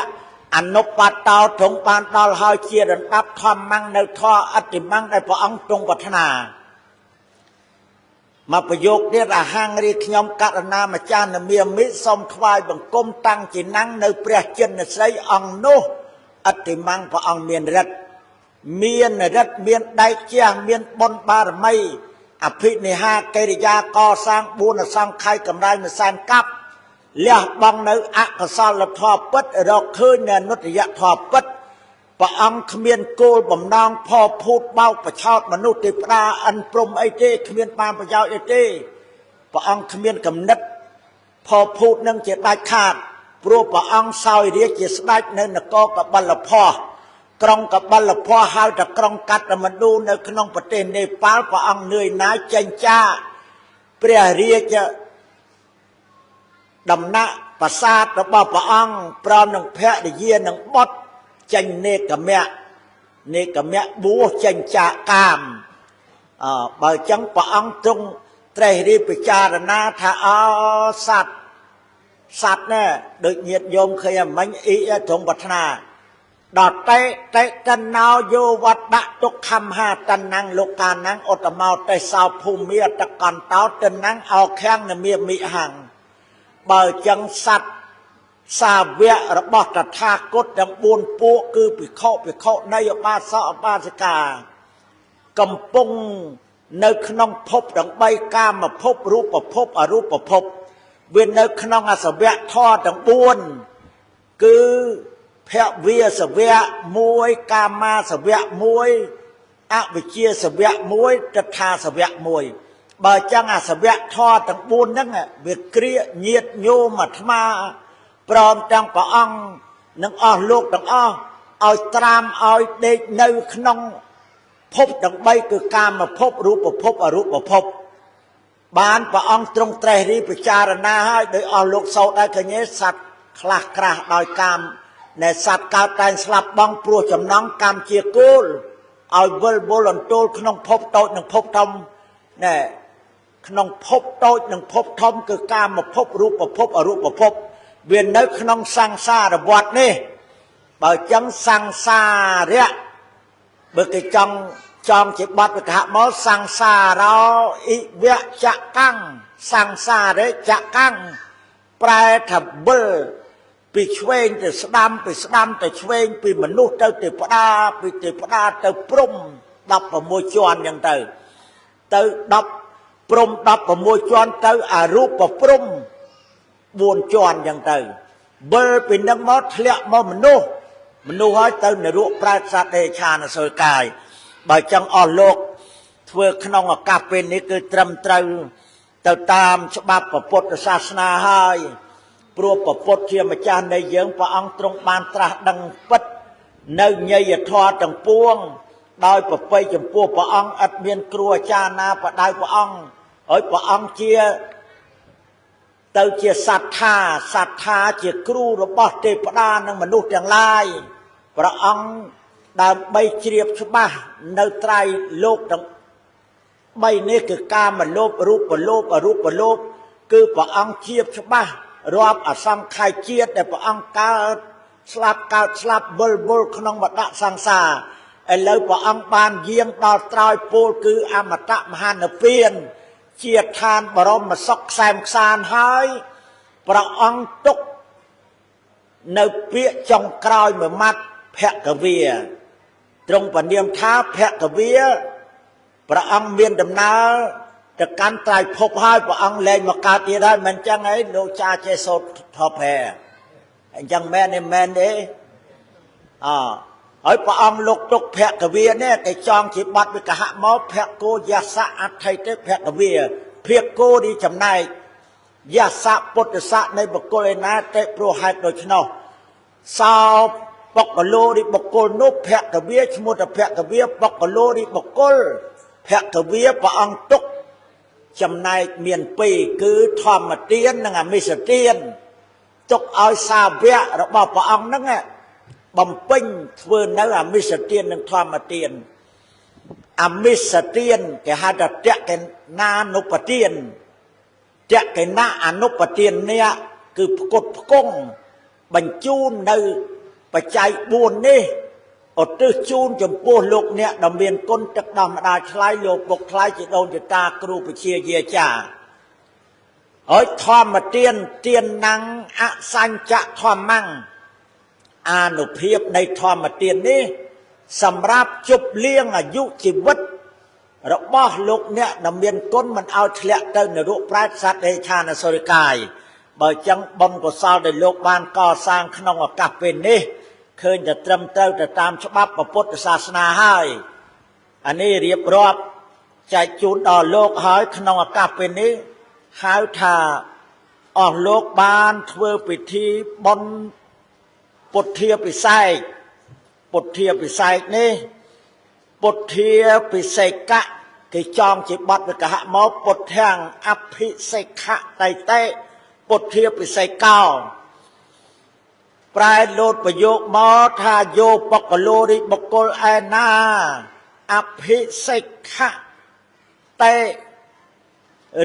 អនុបត្តោទ្រង់បានដល់ហើយជារណ្ដាប់ធម្មੰនៅធម៌អតិមੰដែលព្រះអង្គទ្រង់ប្រាថ្នាមកប្រយោគទៀតអហង្រីខ្ញុំករណាម្ចាស់នមាមិសូមថ្វាយបង្គំតាំងជាណាំងនៅព្រះចិនស្រីអង្គនោះអតិមੰព្រះអង្គមានរិទ្ធមានដែកជះមានបុណ្យបារមីអភិនិហាកិរិយាកសាង4អសង្ខ័យកម្រៃមួយសែនកាប់លះបង់នៅអកុសលធម៌ពិតរកឃើញនៅអនុត្តយធម៌ពិតព្រះអង្គគ្មានគោលបំណងផភូតបោកប្រឆោតមនុស្សទេវតាអិនព្រំអីទេគ្មានបានប្រយោជន៍អីទេព្រះអង្គគ្មានគំនិតផភូតនឹងជាដាច់ខាតព្រោះព្រះអង្គសោយរាជជាស្ដេចនៅនគរកបិលភ័ក្រក្រុងកបិលភ័ក្រហៅថាក្រុងកាត្មណ្ឌូនៅក្នុងប្រទេសនេប៉ាល់ព្រះអង្គនឿយណាយចេញចាព្រះរាជដំណាក់ប្រាសាទរបស់ព្រះអង្គព្រមនឹងភរិយានឹងបុត្រចេញនេកមៈបួសចេញចាកកាមបើអញ្ចឹងព្រះអង្គទ្រង់ត្រេះរិះពិចារណាថាសត្វណែដូចញាតិញោមឃើញមិញអ៊ីទ្រង់ប្រាថ្នាដល់តេតណោយោវត្តទុក្ខមហាតណੰលោកកាណੰឧត្តមោទេសោភូមិតកន្តោតណੰអោខាំងនមាមិហੰបើអញ្ចឹងសត្វសាវករបស់តថាគតទាំង4ពួកគឺភិក្ខុនៃឧបាសកឧបាសិកាកំពុងនៅក្នុងភពទាំង3កាមភពរូបភពអរូបភពវានៅក្នុងអសវៈធម៌ទាំង4 គឺភវិសវៈមួយកាមាសវៈមួយអវិជ្ជាសវៈមួយទិដ្ឋាសវៈមួយបើចឹងអាសវៈធម៌ទាំង4ហ្នឹងវាគ្រាញាតញោមអាត្មាព្រមទាំងព្រះអង្គនិងអស់លោកទាំងអស់ឲ្យត្រាំឲ្យដេកនៅក្នុងភពទាំង3គឺកាមភពរូបភពអរូបភពបានព្រះអង្គទ្រង់ត្រេះរិះពិចារណាហើយដោយអស់លោកសោតដែរឃើញទេសត្វខ្លះក្រាស់ដោយកាមណែសត្វកើតតែស្លាប់បងព្រោះចំណងកម្មជាគោលឲ្យវិលវល់អន្ទោលក្នុងភពតូចនិងភពធំណែក្នុងភពតូចនិងភពធំគឺកាមភពរូបភពអរូបភពវានៅក្នុងសង្សារវដ្តនេះបើចឹងសង្សារៈបើគេចង់ជាបទវិកហមកសង្សារោអិវៈចកាំងសង្សារៈចកាំងប្រែថាវិលពីឆ្វេងទៅស្ដាំពីស្ដាំទៅឆ្វេងពីមនុស្សទៅទេវតាពីទេវតាទៅព្រំ16ជាន់អញ្ចឹងទៅ10ព្រំ16ជាន់ទៅអរូបព្រំ4ជាន់អញ្ចឹងទៅវិលពីនឹងមកធ្លាក់មកមនុស្សហើយទៅនរកប្រែតសត្វទេឆានសុយកាយបើចឹងអស់លោកធ្វើក្នុងឱកាសពេលនេះគឺត្រឹមត្រូវទៅតាមច្បាប់ពុទ្ធសាសនាហើយព្រោះពុទ្ធជាម្ចាស់នៃយើងព្រះអង្គទ្រង់បានត្រាស់ដឹងពិតនៅញយធម៌ទាំងពួងដោយប្រពៃចំពោះព្រះអង្គឥតមានគ្រូអាចារ្យណាបដៅព្រះអង្គហើយព្រះអង្គជាសត្ថាជាគ្រូរបស់ទេវតានិងមនុស្សទាំងឡាយព្រះអង្គដើម្បីជ្រាបច្បាស់នៅត្រៃលោកទាំង3នេះគឺកាមលោភរូបលោភអរូបលោភគឺព្រះអង្គជ្រាបច្បាស់រាប់អសង្ខ័យជាតិដែលព្រះអង្គកើតស្លាប់វិលក្នុងវដ្តសង្សារឥឡូវព្រះអង្គបានយាងដល់ត្រើយពោលគឺអមតមហានិព្វានជាឋានបរមសុខខ្សែមខ្សានហើយព្រះអង្គទុកនៅពាក្យចុងក្រោយមួយម៉ាត់ភគវាទ្រង់ពនាមថាភគវាព្រះអង្គមានដំណើរទៅកាន់ត្រៃភពហើយព្រះអង្គលែងមកកើតទៀតហើយមិនចឹងអីលោកចាចេះសូត្រថប់ហែអញ្ចឹងមែនទេហើយព្រះអង្គលោកទុកភគវានេះគេចង់ជាបទវិកហមកភគោយសៈអថៃទេភគវាភគោនេះចំណែកយសៈពុទ្ធស័កនៃបុគ្គលឯណាទេព្រោះហេតុដូច្នោះសោបុគ្គលរិបុគ្គលនោះភគវាឈ្មោះថាភគវាបុគ្គលរិបុគ្គលភគវាព្រះអង្គទុកចំណែកមាន2គឺធម្មទាននិងអមិសទានទុកឲ្យសាវករបស់ព្រះអង្គហ្នឹងបំពេញធ្វើនៅអមិសទាននិងធម្មទានអមិសទានគេហៅថាតក្កណានុបទានតក្កណាអនុបទាននេះគឺផ្គត់ផ្គង់បញ្ជូននៅបច្ច័យ4នេះឧទ្ទិសជូនចំពោះលោកអ្នកដែលមានគុណទឹកដោះម្ដាយថ្លៃលោកពុកថ្លៃជាដូនជាតាគ្រូពជាយាចាហើយធម្មទានទានណាំងអសញ្ចធម្មੰអានុភាពនៃធម្មទាននេះសម្រាប់ជប់លៀងអាយុជីវិតរបស់លោកអ្នកដែលមានគុណមិនឲ្យធ្លាក់ទៅនរកប្រែតសត្វទេឆានសុរិកាយបើចឹងបុណ្យកុសលដែលលោកបានកសាងក្នុងឱកាសពេលនេះឃើញតែត្រឹមត្រូវទៅតាមច្បាប់ពុទ្ធសាសនាហើយអានេះរៀបរាប់ចែកជូនដល់លោកហើយក្នុងឱកាសពេលនេះហៅថាអស់លោកបានធ្វើពិធីបុណ្យពុទ្ធាពិសេសនេះពុទ្ធាពិសេកៈគេចងជាបទវិកហមកពុទ្ធាំងអភិសេខៈតៃតេពុទ្ធាពិសេកោប្រែលោតប្រយោគមកថាយោបុគ្គលរិបុគ្គលឯណាអភិសេខៈតេ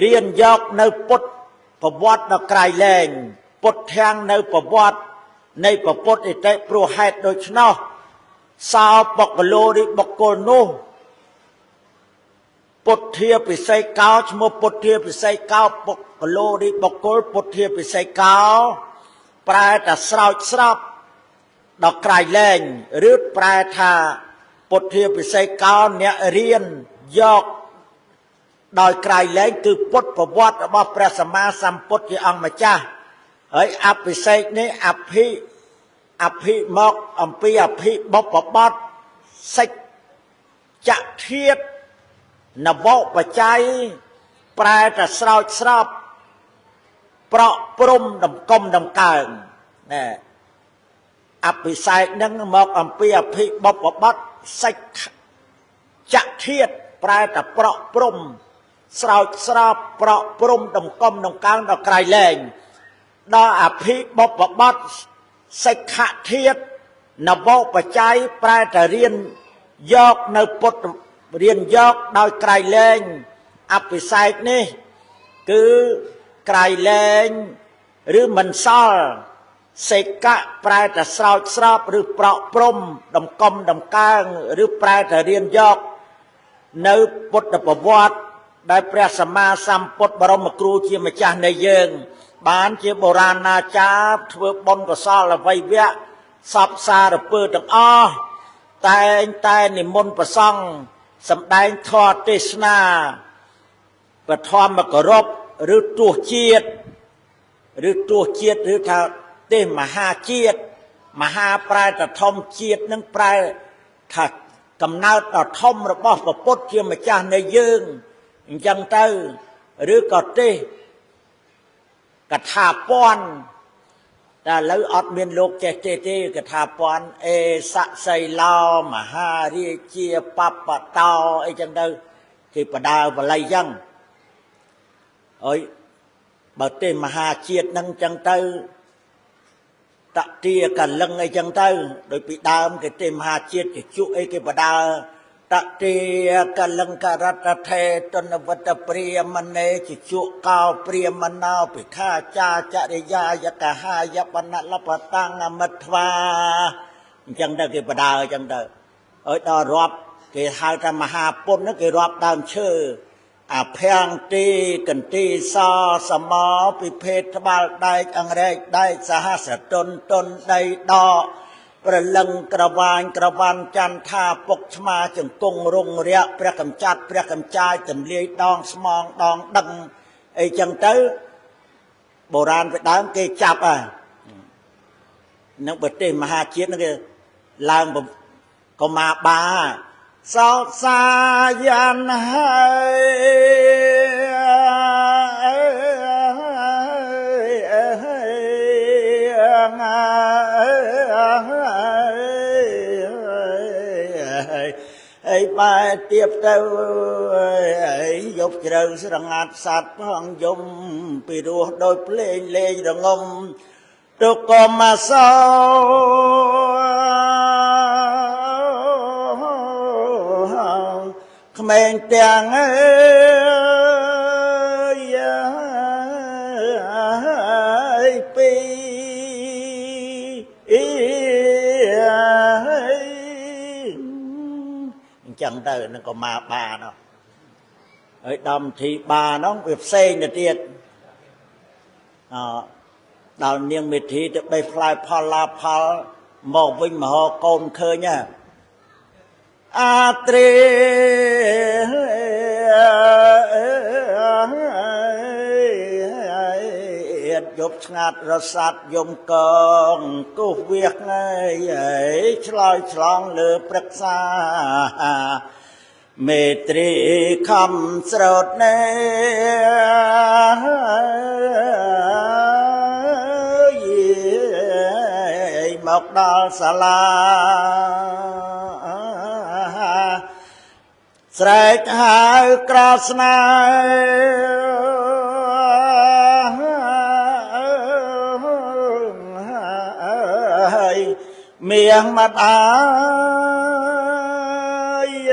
រៀនយកនៅពុទ្ធប្រវត្តិដល់ក្រៃលែងពុទ្ធាំងនៅប្រវត្តិនៃពុទ្ធឥតិព្រោះហេតុដូច្នោះសោបុគ្គលរិបុគ្គលនោះពុទ្ធាពិសេកោឈ្មោះពុទ្ធាពិសេកោបុគ្គលរិបុគ្គលពុទ្ធាពិសេកោប្រែថាស្រោចស្រពដល់ក្រៃលែងឬប្រែថាពុទ្ធាពិសេកោអ្នករៀនយកដោយក្រៃលែងគឺពុទ្ធប្រវត្តិរបស់ព្រះសម្មាសម្ពុទ្ធជាអង្គម្ចាស់ហើយអភិសេកនេះអភិ อภิมกอัมพีอภิบปบดสิจะเทียดนวปัจจัยแปลแต่สาวสราบเปราะปรุมดำกลมดำเกิงเนี่ยอภิไซนั่งมกอัมพีอภิบปบดสิจะเทียดแปลแต่เปราะปรุมสาวสราบเปราะปรุมดำกลมดำเกิงดำไกลแรงดาอภิบปบดสิกะเทียดนวปัจจัยแปลแต่เรียนยกในปดเรียนยกโดยไกลแรงอภิไซนี่คือไกลแรงหรือมันซอลสิกะแปลแต่สาวสราบหรือเปราะปรุมดำกลมดำกลางหรือแปลแต่เรียนยกในปดประวัติได้พระสัมมาสัมพุทธบรมครูเจียมจาในเยิงบ้านเจียโบราณนาจาเถื่อบนก็ซอลไว้เวะสับซาระเปิดต่างอ้อแต่นิมนต์ประซองสำแดงทอดเทศนาประทอมมกรบหรือตัวเจียดหรือตัวเจียดหรือถ้าเต้มหาเจียดมหาปลายแต่ทอมเจียดนั่งปลายถ้ากำเนิดต่อทอมระบอบประพุทธเจียมจาในเยิงยังเตอหรือก็เต้กระทาป้อนแต่แล้วอดเมียนโลกเจเจกระทาป้อนเอสะไซลาวมหาเรียเจียปัปปะตอไอจังเตอที่ประดาวบลายยังเอ้ยบทเตมหาเจียดนั่งจังเตอตะเตียกันลังไอจังเตอโดยปีดามเกเตมหาเจียดเกจุไอเกประดาตะเตียกันลังกรัตเทตนวัตเปรียมันเนจิจุกาวเปรียมันนาวปิข้าจาจริยายกะหายปนัลปตังอมัทวาจังเตอเกประดาจังเตอเอ้ยดอรอบเกหายธรรมหาปนนั่นเกรอบตามเชื่อเพียงตีกันตีซอสมอปิเพทบาลได้อังเรกได้สหัสตนได้ดอประลังกระวานจันทาปกชมาจึงกงรงเรียพระกำจัดพระกำจายจำเลียดองสมองดองดังไอจังเตอโบราณไปดังเกจับนักบัตเตมหาเชียนนักลางก็มาบาสาวสายันไอ้ไปเตียบเต้ายกเจริญสงัดสัตว์พังยมไปดูโดยเพลงเล่ยระงมตุกมาสขมงเตียงปีจังเดินนั่นก็มาบาเนาะไอ้ดำทีบาน้องเวียบเซ่งเดียดดาวเนียงมิทีจะไปพลายพาลาพาหมอกวิ่งมาหอโกนเคยเนี่ยอาตรียบงัดรสัตยมกองกูเวียกไงฉลอยฉลองเลือปรักษาเมตรีคำสดเนหมอกดาสลาแสกหากราสนาเมียงมาตาย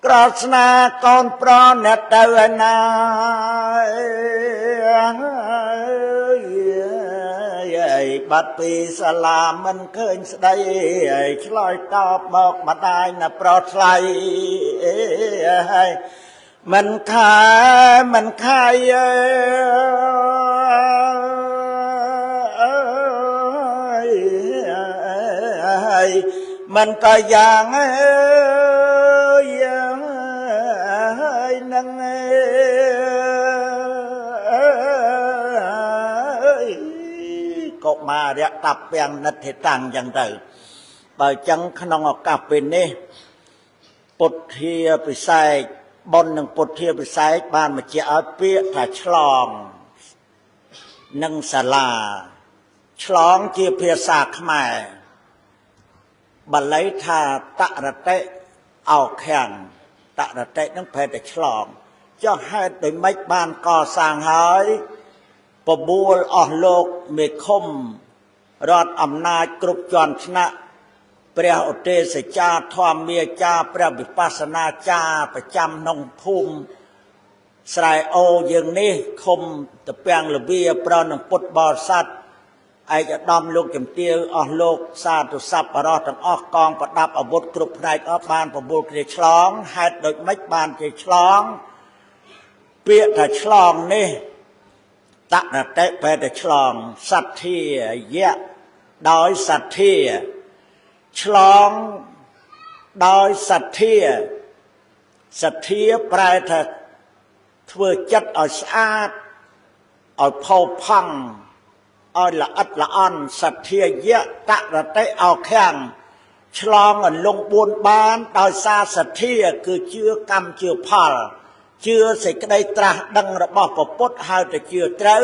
กราสนากรปรอนเตวนายบัดปีสลามันเคยสได้ชลอยตอบบอกมาได้นะปลอดภัยมันขายมันก็อย่าง រៈតាពាំងនិទ្ធិតាំងយ៉ាងទៅបើចឹងក្នុងឱកាសពេលនេះពុទ្ធាពិសេសបុណ្យនឹងពុទ្ធាពិសេសបានបញ្ជាក់ឲ្យពាក្យថាឆ្លងនិងសាលាឆ្លងជាភាសាខ្មែរបាលីថាតរតិអោខាំងតរតិនឹងប្រែតែឆ្លងចុះហេតុដោយម៉េចបានកសាងហើយបបួលអស់លោកមេឃុំរដ្ឋអំណាចគ្រប់ជាន់ថ្នាក់ព្រះឧទេសចារធម្មាចារព្រះវិបស្សនាចារប្រចាំក្នុងភូមិស្រែអូយើងនេះឃុំតពាំងលវាប្រនឹងពុទ្ធបរិស័ទឯកឧត្តមលោកជំទាវអស់លោកសាធុសប្បុរសទាំងអស់កងប្រដាប់អាវុធគ្រប់ផ្នែកអស់បានបបួលគ្នាឆ្លងហេតុដូចម៉េចបានជាឆ្លងពាក្យថាឆ្លងនេះតនតិបែរតែឆ្លងសទ្ធាយៈដោយសទ្ធាឆ្លងដោយសទ្ធាសទ្ធាប្រែថាធ្វើចិត្តឲ្យស្អាតឲ្យផូរផង់ឲ្យល្អិតល្អន់សទ្ធាយៈតរតិអោខាំងឆ្លងអន្លង់4បានដោយសារសទ្ធាគឺជឿកម្មជឿផលជឿសេចក្តីត្រាស់ដឹងរបស់ព្រះពុទ្ធហើយទៅជឿត្រូវ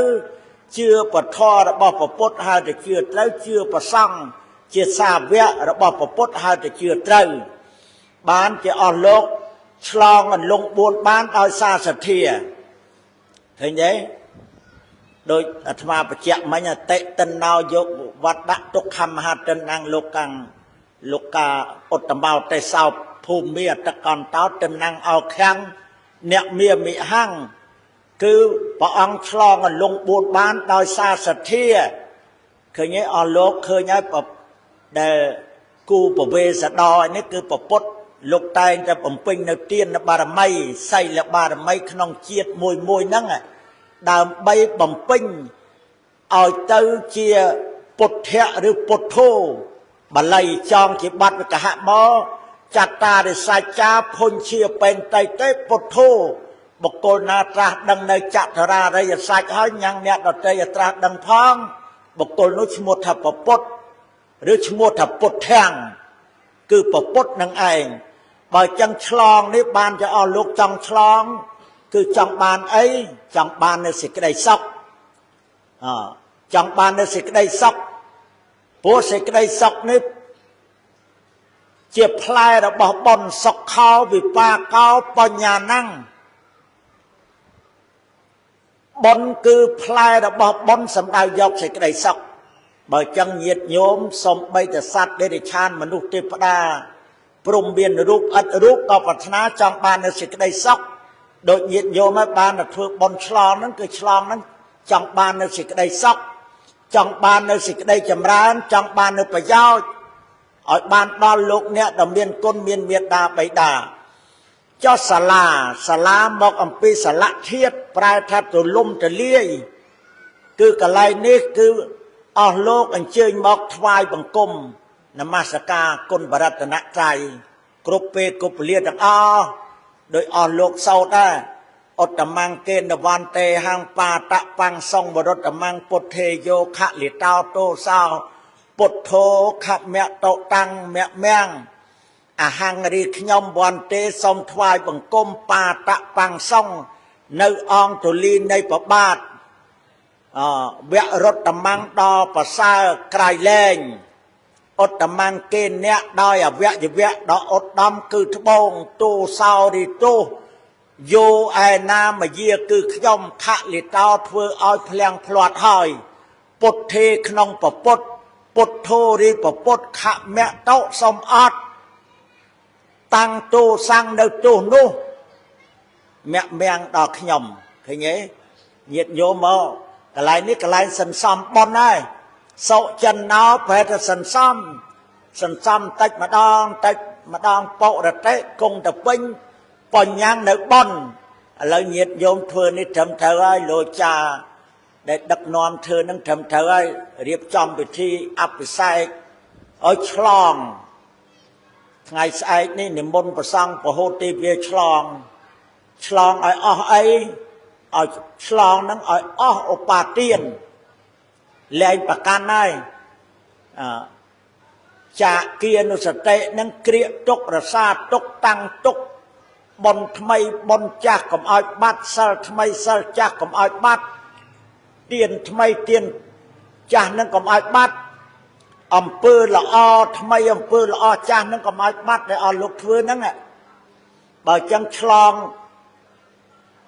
ជឿពធរបស់ព្រះពុទ្ធហើយទៅជឿត្រូវជឿប្រសង់ជាសាវករបស់ព្រះពុទ្ធហើយទៅជឿត្រូវបានជាអស់លោកឆ្លងអន្លង់4បានដោយសារសទ្ធាឃើញទេដោយអាត្មាបញ្ជាក់មិញអតិតិណោយកវត្តដាក់ទុក្ខមហាទិនអង្គលោកកាឧត្តមោទេសោភូមិអតកន្តោទិនអង្គអោខាំងអ្នកមាមិហੰគឺព្រះអង្គឆ្លងអន្លង់4បានដោយសារសទ្ធាឃើញទេអស់លោកឃើញហើយដែលគូប្រវេសដរនេះគឺព្រះពុទ្ធលោកតែងតែបំពេញនៅទានបារមីសីលបារមីក្នុងជាតិមួយហ្នឹងដើម្បីបំពេញឲ្យទៅជាពុទ្ធៈឬពុទ្ធោបាលីចងជាបត្តិវិកហមកចតារិសច្ចាភុញ្ជាបេនតៃតេពុទ្ធោបុគ្គលណាត្រាស់ដឹងនៅចតរារិយសច្ចហើយញ៉ាំងអ្នកដតីឲ្យត្រាស់ដឹងផងបុគ្គលនោះឈ្មោះថាពុទ្ធឬឈ្មោះថាពុទ្ធាំងគឺពុទ្ធនឹងឯងបើចឹងឆ្លងនេះបានជាអស់លោកចង់ឆ្លងគឺចង់បានអីចង់បាននៅសេចក្តីសុខចង់បាននៅសេចក្តីសុខព្រោះសេចក្តីសុខនេះជាផ្លែរបស់បុណ្យសុខោវិបាកោបញ្ញាណੰបុណ្យគឺផ្លែរបស់បុណ្យសម្ដៅយកសេចក្តីសុខបើចឹងញាតិញោមសំបីតែសត្វដេរឆានមនុស្សទេវតាព្រមមានរូបឥតរូបក៏ប្រាថ្នាចង់បាននៅសេចក្តីសុខដូចញាតិញោមឲ្យបានទៅធ្វើបុណ្យឆ្លងហ្នឹងគឺឆ្លងហ្នឹងចង់បាននៅសេចក្តីសុខចង់បាននៅសេចក្តីចម្រើនចង់បាននៅប្រយោជន៍ឲ្យបានដល់លោកអ្នកដែលមានគុណមានមេត្តាបិតាចុះសាលាមកអំពីសាលៈធាតុប្រែថាទូលំទលាយគឺកន្លែងនេះគឺអស់លោកអញ្ជើញមកថ្វាយបង្គំនមស្ការគុណបរតនត្រ័យគ្រប់ពេលគ្រប់ពលាទាំងអស់ដោយអស់លោកសោតដែរឧត្តមង្គេនវន្តេហੰបាតបាំងសង្ឃបរតមង្គពុទ្ធេយោខលិតោតោសោពុទ្ធោខមៈតោតាំងមៈមាំងអហੰរីខ្ញុំវន្តេសូមថ្វាយបង្គំបាតបាំងសង្ឃនៅអង្គទូលីនៃប្របាទវរតមង្គដល់ប្រសើរក្រៃលែងឧត្តមង្គេនៈដោយអវយវៈដល់ឧត្តមគឺត្បូងទូសោរីទូយោឯណាមយាគឺខ្ញុំខលិតោធ្វើឲ្យភ្លាំងភ្លាត់ហើយពុទ្ធេក្នុងពពុទ្ធពុទ្ធោរីពពុទ្ធខមៈតោសំអត់តាំងទូសាំងនៅទូនោះមៈមាំងដល់ខ្ញុំឃើញទេញាតិញោមមកកន្លែងនេះកន្លែងសន្សំបុណ្យហើយសុចិនណោប្រែថាសន្សំតិចម្ដងបរតិគង់ទៅពេញបញ្ញាំងនៅបុណ្យឥឡូវញាតិញោមធ្វើនេះត្រឹមត្រូវហើយលោកចាដែលដឹកនាំធ្វើនឹងត្រឹមត្រូវហើយរៀបចំពិធីអភិសេកឲ្យឆ្លងថ្ងៃស្អែកនេះនិមន្តព្រះសង្ឃពហុទេវាឆ្លងឲ្យអស់អីឲ្យឆ្លងនឹងឲ្យអស់ឧបាទានលែងប្រកាន់ហើយ ចាគៀនុសតិនឹងគ្រាកទុករសាទុកតាំងទុកបនថ្មីបនចាស់កុំឲ្យបាត់សិលថ្មីសិលចាស់កុំឲ្យបាត់ទៀនថ្មីទៀនចាស់នឹងកុំឲ្យបាត់អំពើល្អថ្មីអំពើល្អចាស់នឹងកុំឲ្យបាត់ដែលអស់លោកធ្វើហ្នឹងបើចឹងឆ្លង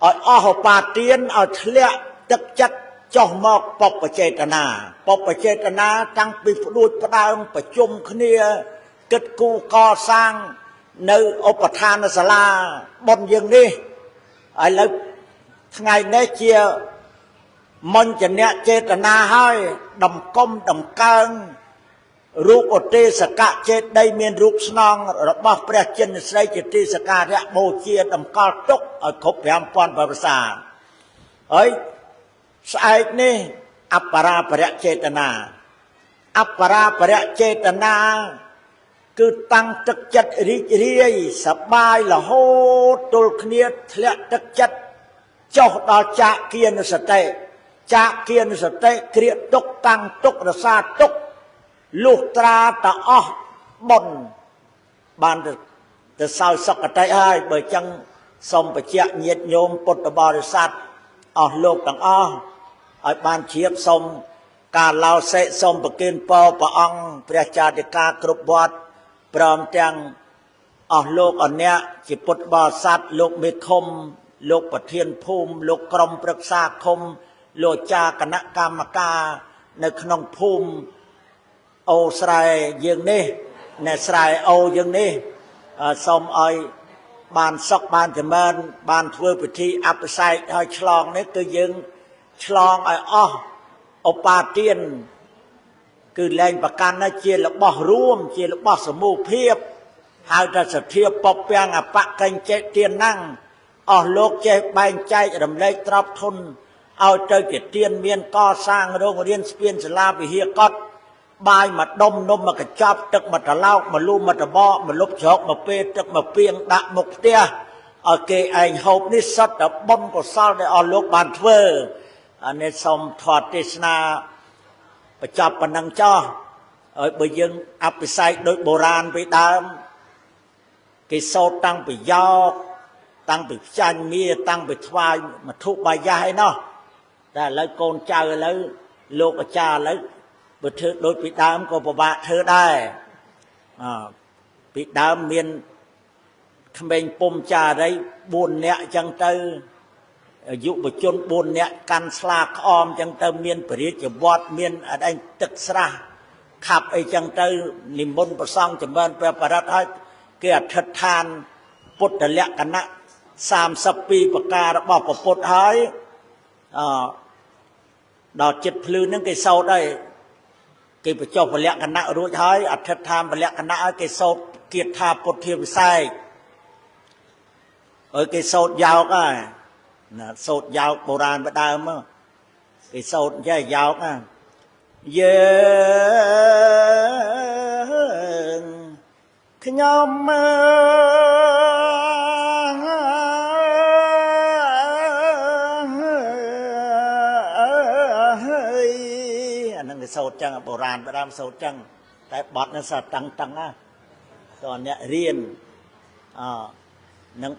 ឲ្យអស់ឧបាទានឲ្យធ្លាក់ទឹកចិត្តចុះមកបព្វចេតនាតាំងពីផ្ដួចផ្ដើមប្រជុំគ្នាគិតគូរកសាងនៅឧបឋានសាលាបុណ្យយើងនេះឥឡូវថ្ងៃនេះជាមញ្ញនៈចេតនាហើយដំកុំដង្កើងរូបឧទេសកៈចេតីមានរូបស្នងរបស់ព្រះចិនស្រីជាទីសក្ការៈបូជាតម្កល់ទុកឲ្យគ្រប់ 5000 ប្រសាហើយស្អែកនេះអបរាបរៈចេតនាអបរាបរៈចេតនាគឺតាំងទឹកចិត្តរីករាយសប្បាយរហូតទល់គ្នាធ្លាក់ទឹកចិត្តចុះដល់ចាគៀនុសតិគ្រាកទុកតាំងទុករសាទុកលុះត្រាតអស់បុណ្យបានទៅសោយសុគតិហើយបើចឹងសូមបញ្ជាក់ញាតិញោមពុទ្ធបរិស័ទអស់លោកទាំងអស់ឲ្យបានជ្រាបសូមការឡោសិសូមប្រគិនពរព្រះអង្គព្រះចាតិកាគ្រប់វត្តព្រមទាំងអស់លោកអអ្នកជាពុទ្ធបរិស័ទលោកមេឃុំលោកប្រធានភូមិលោកក្រុមប្រឹក្សាឃុំលោកចាគណៈកម្មការនៅក្នុងភូមិអូស្រែយើងនេះនៅស្រែអូយើងនេះសូមឲ្យបានសុខបានចម្រើនបានធ្វើពិធីអភិសេកឲ្យឆ្លងនេះគឺយើងឆ្លងឲ្យអស់ឧបាទានគឺលែងប្រកាន់ណាជារបស់រួមជារបស់សមូហភាពហៅថាសទ្ធាពពាំងអបកញ្ចេទានណាំងអស់លោកចេះបែងចែករំលែកទ្រព្យធនឲ្យទៅជាទានមានកសាងโรงរៀនស្ពានសាលាវិហារកត់បាយមកដុំនំមកកញ្ចប់ទឹកមកត្រឡោកមកលូមកតបមកលុបជ្រកមកពេលទឹកមកពីងដាក់មុខផ្ទះឲ្យគេឯងហូបនេះសុទ្ធតែបុណ្យកុសលដែលអស់លោកបានធ្វើអានេះសូមថតទេសនាបញ្ចប់ប៉ុណ្ណឹងចោះឲ្យបើយើងអភិសេកដោយបុរាណពីដើមគេសូត្រតាំងពីយោកតាំងពីផ្ចាញ់មាតាំងពីថ្វាយមធុបាយៈឯណោះតែឥឡូវកូនចៅឥឡូវលោកអាចារ្យឥឡូវបើធ្វើដូចពីដើមក៏ពិបាកធ្វើដែរពីដើមមានក្មេងពុំចារី4នាក់អញ្ចឹងទៅយុវជន4នាក់កាន់ស្លាក្អមអញ្ចឹងទៅមានពរាជវត្តមានអដែងទឹកស្រះខាប់អីចឹងទៅនិមន្តប្រសង់ចម្រើនព្រះបរិត្តឲ្យគេអធិដ្ឋានពុទ្ធលក្ខណៈ32ប្រការរបស់ព្រះពុទ្ធហើយដល់ចិត្តភ្លឺហ្នឹងគេសោតហើយគេបញ្ចុះពលលក្ខណៈរួចហើយអធិដ្ឋានពលលក្ខណៈឲ្យគេសោតគៀតថាពុទ្ធាវិស័យឲ្យគេសោតយោកហើយណាសោតយោកបុរាណបដើមគេសោតចេះយោកយើងខ្ញុំសោតចឹងបុរាណបដើមសោតចឹងតែបត់នឹងសតឹងណាតើអ្នករៀននឹង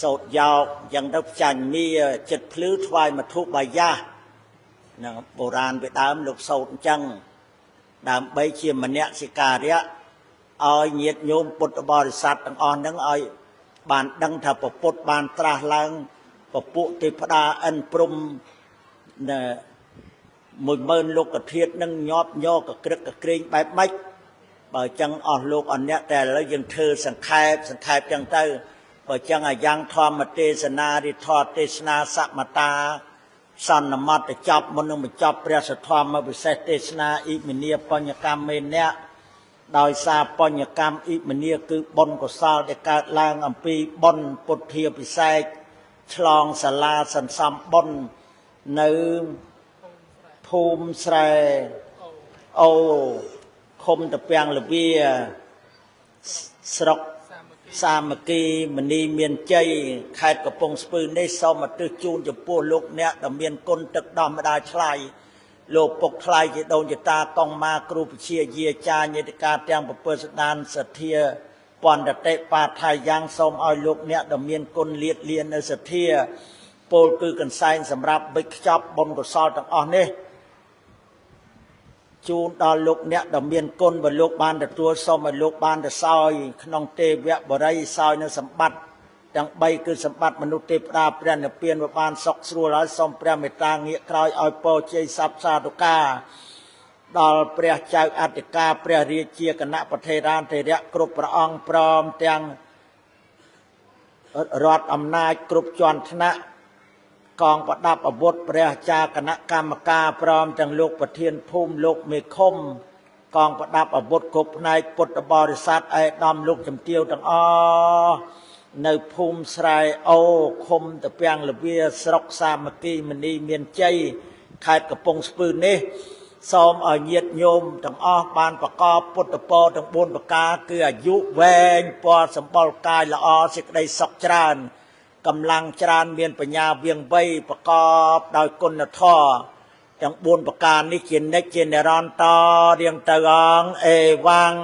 សោតយោកចឹងទៅផ្ចាញ់មាចិត្តភ្លឺថ្វាយមធុបាយៈនឹងបុរាណពីដើមលោកសោតអញ្ចឹងដើម្បីជាមនសិការៈឲ្យញាតិញោមពុទ្ធបរិស័ទទាំងអស់ហ្នឹងឲ្យបានដឹងថាព្រះពុទ្ធបានត្រាស់ឡើងពពួកទេវតាអិនព្រំ10000លោកធាតុនឹងញាប់ញ័រកក្រឹកកក្រែងបែបម៉េចបើចឹងអស់លោកអអ្នកតែឥឡូវយើងធ្វើសង្ខេបចឹងទៅបើចឹងអាយ៉ាងធម្មទេសនារិទ្ធទេសនាសមតាសន្មតចប់មុននឹងបញ្ចប់ព្រះសទ្ធម្មវិសេសទេសនាអ៊ីមនីបញ្ញកម្មមេនៈដោយសារបញ្ញកម្មអ៊ីមនីគឺបុណ្យកុសលដែលកើតឡើងអំពីបុណ្យពុទ្ធាពិសេសឆ្លងសាលាសន្សំបុណ្យនៅភូមិស្រែអូឃុំតាពាំងលវាស្រុកសាមគ្គីមនីមានជ័យខេត្តកំពង់ស្ពឺនេះសូមឧទ្ទិសជូនចំពោះលោកអ្នកដែលមានគុណទឹកដោះម្ដាយថ្លៃ លោកពុកថ្លៃជាដូនជាតាកងម៉ាគ្រូពជាយាចាញាតិកាទាំងប្រពើស្ដានសទ្ធាពន្ធតិបាថាយ៉ាងសូមឲ្យលោកអ្នកដ៏មានគុណលាតលៀននៅសទ្ធាពលគឺកន្សែងសម្រាប់បិចខ្ចប់បុណ្យកុសលទាំងអស់នេះជូនដល់លោកអ្នកដ៏មានគុណបើលោកបានទទួលសូមឲ្យលោកបានទៅសោយក្នុងទេវបរិយសោយនៅសម្បត្តិទាំង3គឺសម្បត្តិមនុស្សទេវតាព្រះនិព្វានបានសុខស្រួលហើយសូមព្រះមេត្តាងាកក្រោយឲ្យពរជ័យស័ព្ទសាធុការដល់ព្រះចៅអធិការព្រះរាជាគណៈប្រធេរានធេរៈគ្រប់ព្រះអង្គព្រមទាំងរដ្ឋអំណាចគ្រប់ជាន់ថ្នាក់កងប្រដាប់អាវុធព្រះអាចារ្យគណៈកម្មការព្រមទាំងលោកប្រធានភូមិលោកមេឃុំកងប្រដាប់អាវុធគ្រប់ផ្នែកពុទ្ធបរិស័ទឯកឧត្តមលោកជំទាវទាំងអស់នៅភូមិស្រែអូឃុំតាពាំងលវាស្រុកសាមគ្គីមនីមានជ័យខេត្តកំពង់ស្ពឺនេះសូមឲ្យញាតិញោមទាំងអស់បានប្រកបពុទ្ធពរទាំង4ប្រការគឺអាយុវែងពណ៌សម្បុរកាយល្អសេចក្តីសុខច្រើនកម្លាំងច្រើនមានបញ្ញាវៀងវៃប្រកបដោយគុណធម៌ទាំង4ប្រការនេះជានិច្ចជានិរន្តរ៍រៀងទៅអង្គអេវ៉ាំង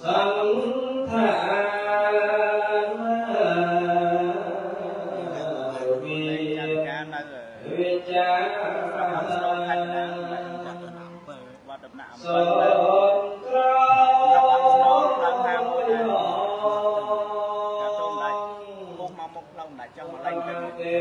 សង្ឃា ណៈអំ សូ ពើទៅ ត្រ รับรับสนองพลังนาមួយដែរ ង តែតោងដែរពុះមកមុខផ្លូវដែរចង់មកលេងទៅ